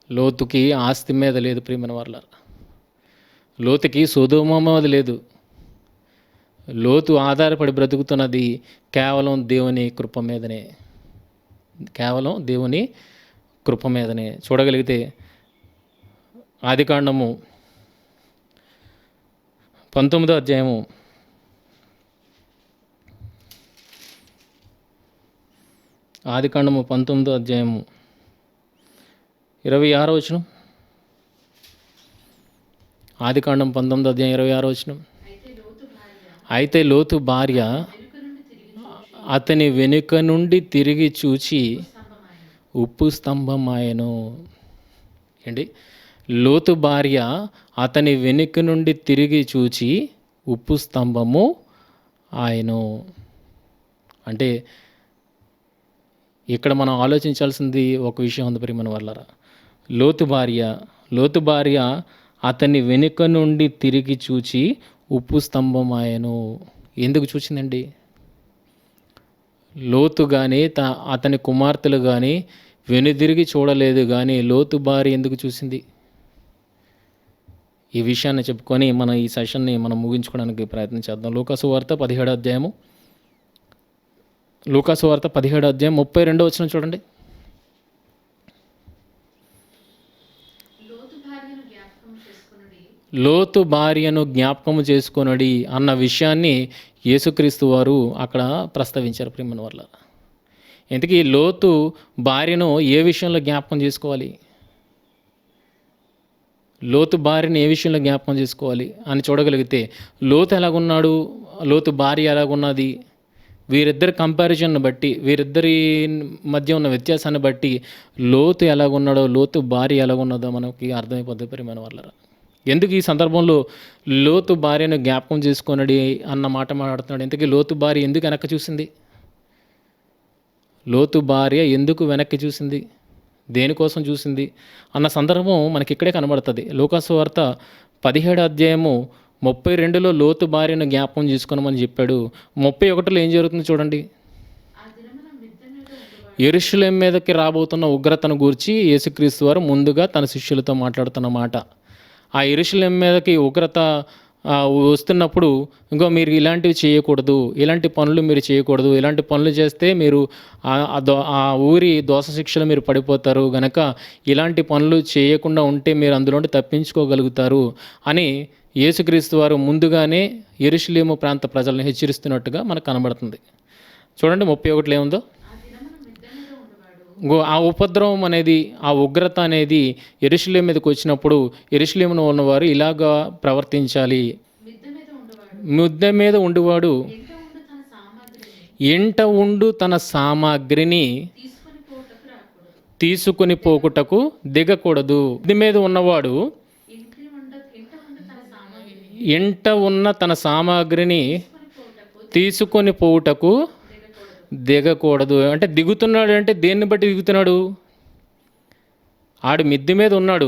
లోతుకి ఆస్తి మీద లేదు ప్రియమైన వర్లారా, లోతుకి సొదొమ మీద లేదు. లోతు ఆధారపడి బ్రతుకుతున్నది కేవలం దేవుని కృప మీదనే. చూడగలిగితే ఆదికాండము 19వ అధ్యాయము 26వ వచనం. ఆదికాండం 19వ అధ్యాయం 26వ వచనం. అయితే లోతు భార్య అతని వెనుక నుండి తిరిగి చూచి ఉప్పు స్తంభమాయెను. ఏంటి, లోతు భార్య అతని వెనుక నుండి తిరిగి చూచి ఉప్పు స్తంభము ఆయను. అంటే ఇక్కడ మనం ఆలోచించాల్సింది ఒక విషయం ఉంది ప్రియమైన వాళ్ళారా. లోతు భార్య అతని వెనుక నుండి తిరిగి చూచి ఉప్పు స్తంభం ఆయను. ఎందుకు చూసిందండి? లోతు కానీ అతని కుమార్తెలు కానీ వెనుదిరిగి చూడలేదు, కానీ లోతు భార్య ఎందుకు చూసింది? ఈ విషయాన్ని చెప్పుకొని మనం ఈ సెషన్ని మనం ముగించుకోవడానికి ప్రయత్నం చేద్దాం. లూకాసు వార్త 17వ అధ్యాయం 32వ వచనం చూడండి. లోతు భార్యను జ్ఞాపకము చేసుకొనుడి అన్న విషయాన్ని యేసుక్రీస్తు వారు అక్కడ ప్రస్తావించారు ప్రియమైన వాళ్ళ. ఇంతకీ లోతు భార్యను ఏ విషయంలో జ్ఞాపకం చేసుకోవాలి? లోతు భార్యని ఏ విషయంలో జ్ఞాపకం చేసుకోవాలి అని చూడగలిగితే లోతు ఎలాగున్నాడు, లోతు భార్య ఎలాగున్నది, వీరిద్దరి కంపారిజన్ బట్టి, వీరిద్దరి మధ్య ఉన్న వ్యత్యాసాన్ని బట్టి లోతు ఎలాగున్నాడో, లోతు భార్య ఎలాగున్నదో మనకి అర్థమైపోద్ది ప్రియమైన వాళ్ళరా. ఎందుకు ఈ సందర్భంలో లోతు భార్యను జ్ఞాపకం చేసుకొనడి అన్న మాట మాట్లాడుతున్నాడు? ఇంతకీ లోతు భార్య ఎందుకు వెనక్కి చూసింది? లోతు భార్య ఎందుకు వెనక్కి చూసింది, దేనికోసం చూసింది అన్న సందర్భం మనకి ఇక్కడే కనబడుతుంది. లూకాసు వార్త 17వ అధ్యాయము 32లో లోతు భార్యను జ్ఞాపకం చేసుకోనమని చెప్పాడు. 31లో ఏం జరుగుతుంది చూడండి. యెరూషలేము మీదకి రాబోతున్న ఉగ్రతను గూర్చి యేసుక్రీస్తు వారు ముందుగా తన శిష్యులతో మాట్లాడుతున్న మాట. ఆ యెరూషలేము మీదకి ఉగ్రత వస్తున్నప్పుడు, ఇంకో మీరు ఇలాంటివి చేయకూడదు, ఇలాంటి పనులు మీరు చేయకూడదు, ఇలాంటి పనులు చేస్తే మీరు ఆ ఊరి దోష శిక్షలు మీరు పడిపోతారు గనక ఇలాంటి పనులు చేయకుండా ఉంటే మీరు అందులోండి తప్పించుకోగలుగుతారు అని యేసుక్రీస్తు వారు ముందుగానే యెరూషలేము ప్రాంత ప్రజలను హెచ్చరిస్తున్నట్టుగా మనకు కనబడుతుంది. చూడండి 31లో ఏముందో. ఆ ఉపద్రవం అనేది, ఆ ఉగ్రత అనేది యెరూషలేము మీదకి వచ్చినప్పుడు యెరూషలేములో ఉన్నవారు ఇలాగా ప్రవర్తించాలి. మిద్దె మీద ఉండేవాడు ఎంట ఉండు తన సామాగ్రిని తీసుకొని పోకుటకు దిగకూడదు. మిద్దె మీద ఉన్నవాడు ఎంట ఉన్న తన సామాగ్రిని తీసుకొని పోవుటకు దిగకూడదు. అంటే దిగుతున్నాడు అంటే దేన్ని బట్టి దిగుతున్నాడు? ఆడు మిద్దె మీద ఉన్నాడు.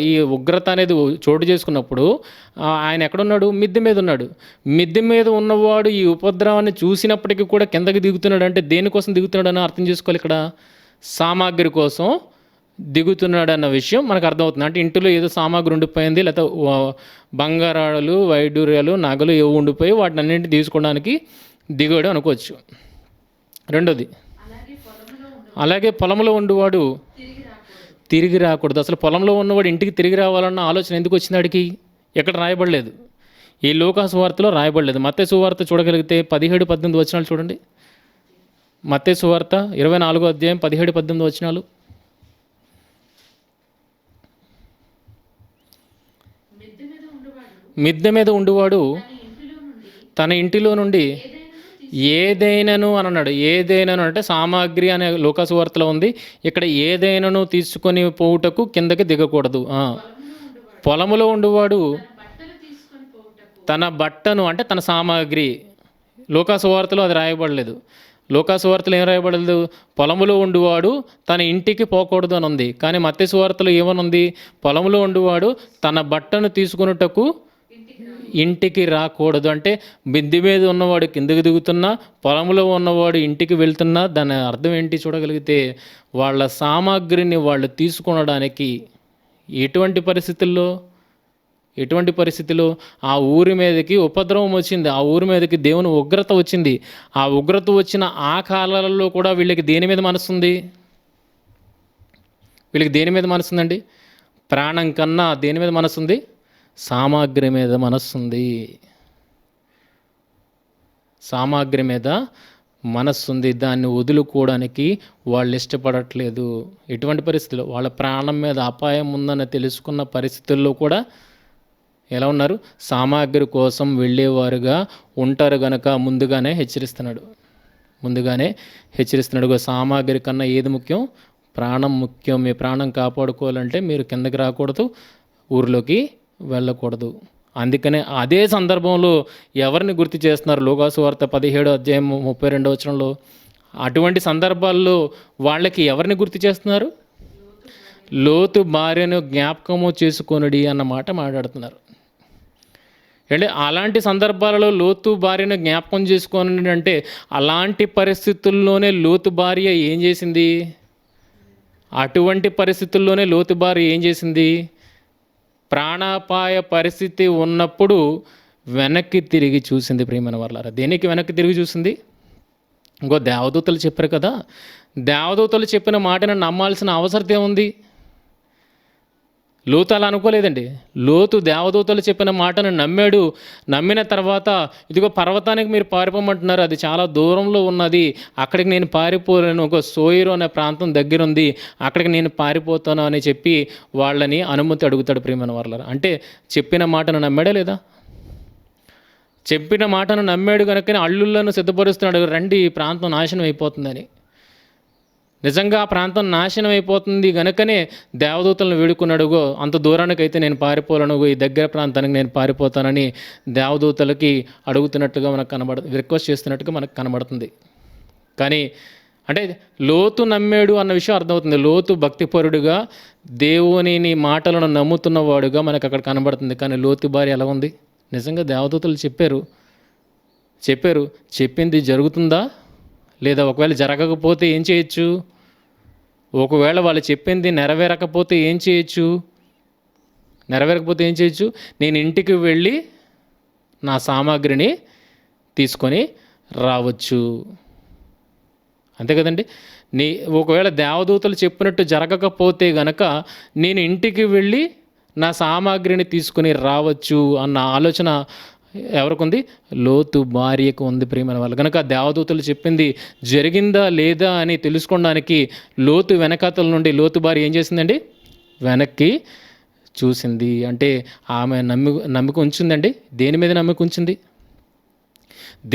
ఈ ఉగ్రత అనేది చోటు చేసుకున్నప్పుడు ఆయన ఎక్కడున్నాడు? మిద్దె మీద ఉన్నాడు. మిద్దె మీద ఉన్నవాడు ఈ ఉపద్రవాన్ని చూసినప్పటికీ కూడా కిందకి దిగుతున్నాడు అంటే దేనికోసం దిగుతున్నాడు అని అర్థం చేసుకోవాలి. ఇక్కడ సామాగ్రి కోసం దిగుతున్నాడు అన్న విషయం మనకు అర్థమవుతుంది. అంటే ఇంటిలో ఏదో సామాగ్రి ఉండిపోయింది, లేకపోతే బంగారాలు, వైడూర్యాలు, నగలు ఏవో ఉండిపోయి వాటిని అన్నింటినీ తీసుకోవడానికి దిగాడు అనుకోవచ్చు. రెండోది, అలాగే పొలంలో ఉండేవాడు తిరిగి రాకూడదు. అసలు పొలంలో ఉన్నవాడు ఇంటికి తిరిగి రావాలన్న ఆలోచన ఎందుకు వచ్చింది వాడికి? ఎక్కడ రాయబడలేదు. ఈ లూకాసు వార్తలో రాయబడలేదు. మత్తయి సువార్త చూడగలిగితే 17-18 వచనాలు చూడండి. మత్తయి సువార్త 24వ అధ్యాయం 17-18 వచనాలు. మిద్దె మీద ఉండేవాడు తన ఇంటిలో నుండి ఏదైనాను అని అన్నాడు. ఏదైనాను అంటే సామాగ్రి అనే లూకాసు వార్తలో ఉంది. ఇక్కడ ఏదైనాను తీసుకొని పోవుటకు కిందకి దిగకూడదు. పొలములో ఉండేవాడు తన బట్టను అంటే తన సామాగ్రి, లూకాసు వార్తలో అది రాయబడలేదు. లూకాసు వార్తలో ఏం రాయబడలేదు? పొలములో ఉండేవాడు తన ఇంటికి పోకూడదు అని ఉంది. కానీ మత్తయి సువార్తలో ఏమని ఉంది? పొలములో ఉండేవాడు తన బట్టను తీసుకున్నటకు ఇంటికి రాకూడదు. అంటే మిద్దె మీద ఉన్నవాడు కిందకి దిగుతున్నా, పొలంలో ఉన్నవాడు ఇంటికి వెళ్తున్నా దాని అర్థం ఏంటి చూడగలిగితే, వాళ్ళ సామాగ్రిని వాళ్ళు తీసుకొనడానికి ఎటువంటి పరిస్థితుల్లో ఆ ఊరి మీదకి ఉపద్రవం వచ్చింది. ఆ ఊరి మీదకి దేవుని ఉగ్రత వచ్చింది. ఆ ఉగ్రత వచ్చిన ఆ కాలాలలో కూడా వీళ్ళకి దేని మీద మనసుంది? వీళ్ళకి దేని మీద మనసుందండి? ప్రాణం కన్నా దేని మీద మనసుంది? సామాగ్రి మీద మనస్సుంది. సామాగ్రి మీద మనస్సుంది. దాన్ని వదులుకోవడానికి వాళ్ళు ఇష్టపడట్లేదు. ఎటువంటి పరిస్థితుల్లో? వాళ్ళ ప్రాణం మీద అపాయం ఉందని తెలుసుకున్న పరిస్థితుల్లో కూడా ఎలా ఉన్నారు? సామాగ్రి కోసం వెళ్ళేవారుగా ఉంటారు గనక ముందుగానే హెచ్చరిస్తున్నాడు. సామాగ్రి కన్నా ఏది ముఖ్యం? ప్రాణం ముఖ్యం. మీ ప్రాణం కాపాడుకోవాలంటే మీరు కిందకి రాకూడదు, ఊరిలోకి వెళ్ళకూడదు. అందుకనే అదే సందర్భంలో ఎవరిని గుర్తు చేస్తున్నారు? లూకాసు వార్త 17వ అధ్యాయం 32వ వచనంలో అటువంటి సందర్భాల్లో వాళ్ళకి ఎవరిని గుర్తు చేస్తున్నారు? లోతు భార్యను జ్ఞాపకము చేసుకొనుడి అన్న మాట మాట్లాడుతున్నారు. అంటే అలాంటి సందర్భాలలో లోతు భార్యను జ్ఞాపకం చేసుకోనండి అంటే అలాంటి పరిస్థితుల్లోనే లోతు భార్య ఏం చేసింది? అటువంటి పరిస్థితుల్లోనే లోతు భార్య ఏం చేసింది? ప్రాణాపాయ పరిస్థితి ఉన్నప్పుడు వెనక్కి తిరిగి చూసింది. ప్రియమైన వాళ్ళారా, దేనికి వెనక్కి తిరిగి చూసింది? ఇంకో దేవదూతలు చెప్పారు కదా, దేవదూతలు చెప్పిన మాటను నమ్మాల్సిన అవసరం ఏముంది? లోతు అలా అనుకోలేదండి. లోతు దేవదూతలు చెప్పిన మాటను నమ్మాడు. నమ్మిన తర్వాత ఇదిగో పర్వతానికి మీరు పారిపోమంటున్నారు, అది చాలా దూరంలో ఉన్నది, అక్కడికి నేను పారిపోలేను, ఒక సోయిరు అనే ప్రాంతం దగ్గరుంది, అక్కడికి నేను పారిపోతాను అని చెప్పి వాళ్ళని అనుమతి అడుగుతాడు. ప్రియమైన వాళ్ళారా, అంటే చెప్పిన మాటను నమ్మాడా లేదా? చెప్పిన మాటను నమ్మాడు కనుకనే అల్లుళ్ళను సిద్ధపరుస్తున్నాడు, రండి ఈ ప్రాంతం నాశనం అయిపోతుందని. నిజంగా ఆ ప్రాంతం నాశనం అయిపోతుంది గనుకనే దేవదూతలను వేడుకున్నాడుగో, అంత దూరానికైతే నేను పారిపోలేను, ఈ దగ్గర ప్రాంతానికి నేను పారిపోతానని దేవదూతలకి అడుగుతున్నట్టుగా మనకు రిక్వెస్ట్ చేస్తున్నట్టుగా మనకు కనబడుతుంది. కానీ అంటే లోతు నమ్మాడు అన్న విషయం అర్థమవుతుంది. లోతు భక్తిపరుడుగా దేవుని మాటలను నమ్ముతున్నవాడుగా మనకు అక్కడ కనబడుతుంది. కానీ లోతు భార్య ఎలా ఉంది? నిజంగా దేవదూతలు చెప్పారు, చెప్పింది జరుగుతుందా లేదా? ఒకవేళ జరగకపోతే ఏం చేయొచ్చు? ఒకవేళ వాళ్ళు చెప్పింది నెరవేరకపోతే ఏం చేయొచ్చు? నేను ఇంటికి వెళ్ళి నా సామాగ్రిని తీసుకొని రావచ్చు, అంతే కదండి. ఒకవేళ దేవదూతలు చెప్పినట్టు జరగకపోతే గనక నేను ఇంటికి వెళ్ళి నా సామాగ్రిని తీసుకుని రావచ్చు అన్న ఆలోచన ఎవరికి ఉంది? లోతు భార్యకు ఉంది. ప్రియమైన వాళ్ళు కనుక దేవదూతలు చెప్పింది జరిగిందా లేదా అని తెలుసుకోవడానికి లోతు వెనకాతల నుండి లోతు భార్య ఏం చేసిందండి? వెనక్కి చూసింది. అంటే ఆమె నమ్మిక ఉంచిందండి. దేని మీద నమ్మిక ఉంచింది?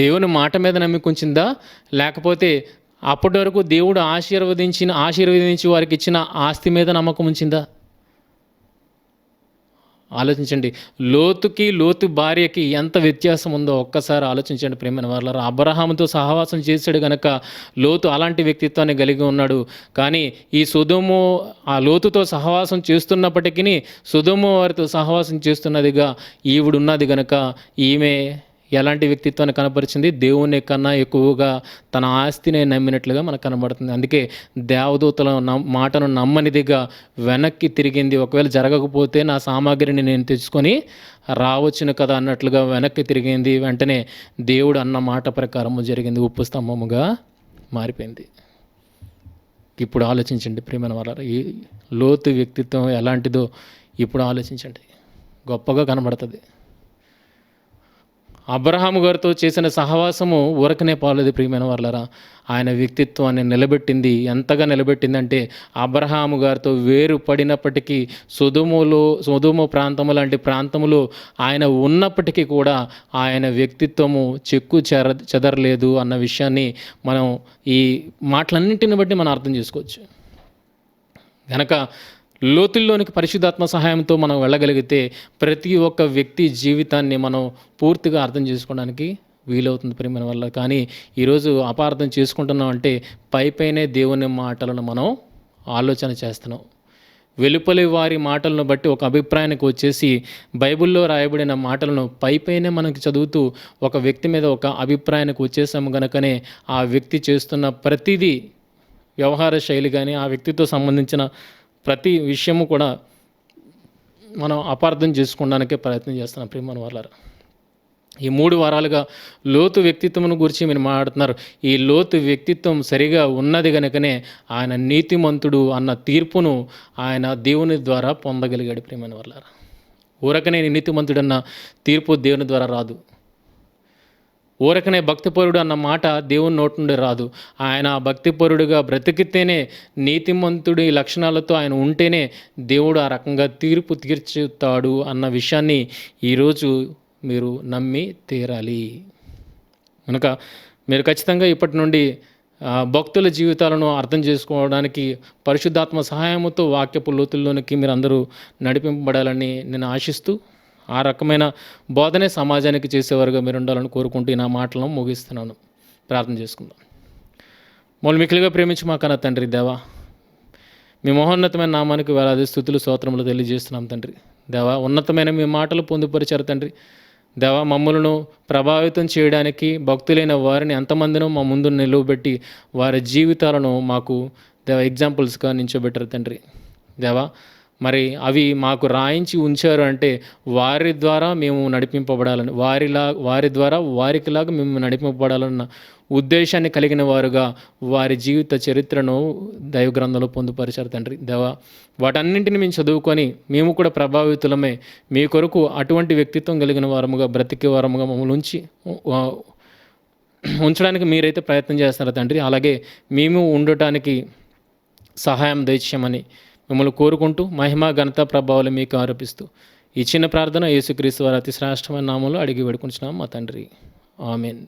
దేవుని మాట మీద నమ్మిక ఉంచిందా? లేకపోతే అప్పటి వరకు దేవుడు ఆశీర్వదించి వారికి ఇచ్చిన ఆస్తి మీద నమ్మకం ఉంచిందా? ఆలోచించండి. లోతు భార్యకి ఎంత వ్యత్యాసం ఉందో ఒక్కసారి ఆలోచించండి. ప్రియమైన వాళ్ళారా, అబ్రహాముతో సహవాసం చేశాడు కనుక లోతు అలాంటి వ్యక్తిత్వాన్ని కలిగి ఉన్నాడు. కానీ ఈ సొదొము ఆ లోతుతో సహవాసం చేస్తున్నప్పటికీ సొదొము వారితో సహవాసం చేస్తున్నదిగా ఈవిడున్నది కనుక ఈమె ఎలాంటి వ్యక్తిత్వాన్ని కనపరిచింది? దేవుని కన్నా ఎక్కువగా తన ఆస్తిని నమ్మినట్లుగా మనకు కనబడుతుంది. అందుకే దేవదూతల మాటను నమ్మనిదిగా వెనక్కి తిరిగింది. ఒకవేళ జరగకపోతే నా సామాగ్రిని నేను తెచ్చుకొని రావచ్చును కదా అన్నట్లుగా వెనక్కి తిరిగింది. వెంటనే దేవుడు అన్న మాట ప్రకారము జరిగింది, ఉప్పు స్తంభముగా మారిపోయింది. ఇప్పుడు ఆలోచించండి ప్రియమైన వాళ్ళారా, ఈ లోతు వ్యక్తిత్వం ఎలాంటిదో ఇప్పుడు ఆలోచించండి. గొప్పగా కనబడుతుంది. అబ్రహాము గారితో చేసిన సహవాసము ఊరకనే పోలేదు. ప్రియమైన వాళ్ళారా, ఆయన వ్యక్తిత్వాన్ని ఎంతగా నిలబెట్టిందంటే అబ్రహాము గారితో వేరు పడినప్పటికీ సొదొము ప్రాంతము లాంటి ప్రాంతములో ఆయన ఉన్నప్పటికీ కూడా ఆయన వ్యక్తిత్వము చెదరలేదు అన్న విషయాన్ని మనం ఈ మాటలన్నింటిని బట్టి మనం అర్థం చేసుకోవచ్చు. కనుక లోతుల్లోనికి పరిశుద్ధాత్మ సహాయంతో మనం వెళ్ళగలిగితే ప్రతి ఒక్క వ్యక్తి జీవితాన్ని మనం పూర్తిగా అర్థం చేసుకోవడానికి వీలవుతుంది ప్రియమైన వల్ల. కానీ ఈరోజు అపార్థం చేసుకుంటున్నాం అంటే పైపైనే దేవుని మాటలను మనం ఆలోచన చేస్తున్నాం. వెలుపలి వారి మాటలను బట్టి ఒక అభిప్రాయానికి వచ్చేసి బైబిల్లో రాయబడిన మాటలను పైపైనే మనకి చదువుతూ ఒక వ్యక్తి మీద ఒక అభిప్రాయానికి వచ్చేసాము కనుకనే ఆ వ్యక్తి చేస్తున్న ప్రతిదీ వ్యవహార శైలి కానీ ఆ వ్యక్తితో సంబంధించిన ప్రతి విషయము కూడా మనం అపార్థం చేసుకోవడానికే ప్రయత్నం చేస్తున్నాం ప్రియమైన వాళ్ళారా. ఈ 3 వారాలుగా లోతు వ్యక్తిత్వం గురించి మీరు మాట్లాడుతున్నారు. ఈ లోతు వ్యక్తిత్వం సరిగా ఉన్నది కనుకనే ఆయన నీతిమంతుడు అన్న తీర్పును ఆయన దేవుని ద్వారా పొందగలిగాడు ప్రియమైన వాళ్ళారా. ఊరకనే నీతిమంతుడన్న తీర్పు దేవుని ద్వారా రాదు. ఊరకనే భక్తిపరుడు అన్న మాట దేవుని నోటి నుండి రాదు. ఆయన భక్తిపరుడుగా బ్రతికితేనే, నీతిమంతుడి లక్షణాలతో ఆయన ఉంటేనే దేవుడు ఆ రకంగా తీర్పు తీర్చుతాడు అన్న విషయాన్ని ఈరోజు మీరు నమ్మి తీరాలి. కనుక మీరు ఖచ్చితంగా ఇప్పటి నుండి భక్తుల జీవితాలను అర్థం చేసుకోవడానికి పరిశుద్ధాత్మ సహాయముతో వాక్యపు లోతుల్లోనికి మీరు అందరూ నడిపింపబడాలని నేను ఆశిస్తూ ఆ రకమైన బోధనే సమాజానికి చేసేవారుగా మీరు ఉండాలని కోరుకుంటూ నా మాటలను ముగిస్తున్నాను. ప్రార్థన చేసుకుందాం. మిక్కిలిగా ప్రేమించి మా కన్న తండ్రి దేవా, మీ మహోన్నతమైన నామానికి వేలాది స్తుతులు స్తోత్రములు తెలియజేస్తున్నాం తండ్రి. దేవా, ఉన్నతమైన మీ మాటలు పొందుపరిచారు తండ్రి. దేవా, మమ్మలను ప్రభావితం చేయడానికి భక్తులైన వారిని ఎంతమందినో మా ముందు నిలువబెట్టి వారి జీవితాలను మాకు దేవా ఎగ్జాంపుల్స్గా నించోబెట్టారు తండ్రి. దేవా, మరి అవి మాకు రాయించి ఉంచారు అంటే వారి ద్వారా మేము నడిపింపబడాలని, వారి ద్వారా వారికిలాగా మేము నడిపింపబడాలన్న ఉద్దేశాన్ని కలిగిన వారుగా వారి జీవిత చరిత్రను దైవ గ్రంథంలో పొందుపరిచారు తండ్రి. దేవా, వాటన్నింటిని మేము చదువుకొని మేము కూడా ప్రభావితులమే మీ కొరకు అటువంటి వ్యక్తిత్వం కలిగిన వారముగా, బ్రతికే వారముగా మమ్మల్ని ఉంచడానికి మీరైతే ప్రయత్నం చేస్తున్నారు తండ్రి. అలాగే మేము ఉండటానికి సహాయం దయచేయమని మిమ్మల్ని కోరుకుంటూ మహిమ ఘనత ప్రభావాలు మీకు ఆరోపిస్తూ ఈ చిన్న ప్రార్థన యేసుక్రీస్తు వారి అతి శ్రేష్టమైన నామంలో అడిగి వేడుకుంటున్నాం మా తండ్రి. ఆమేన్.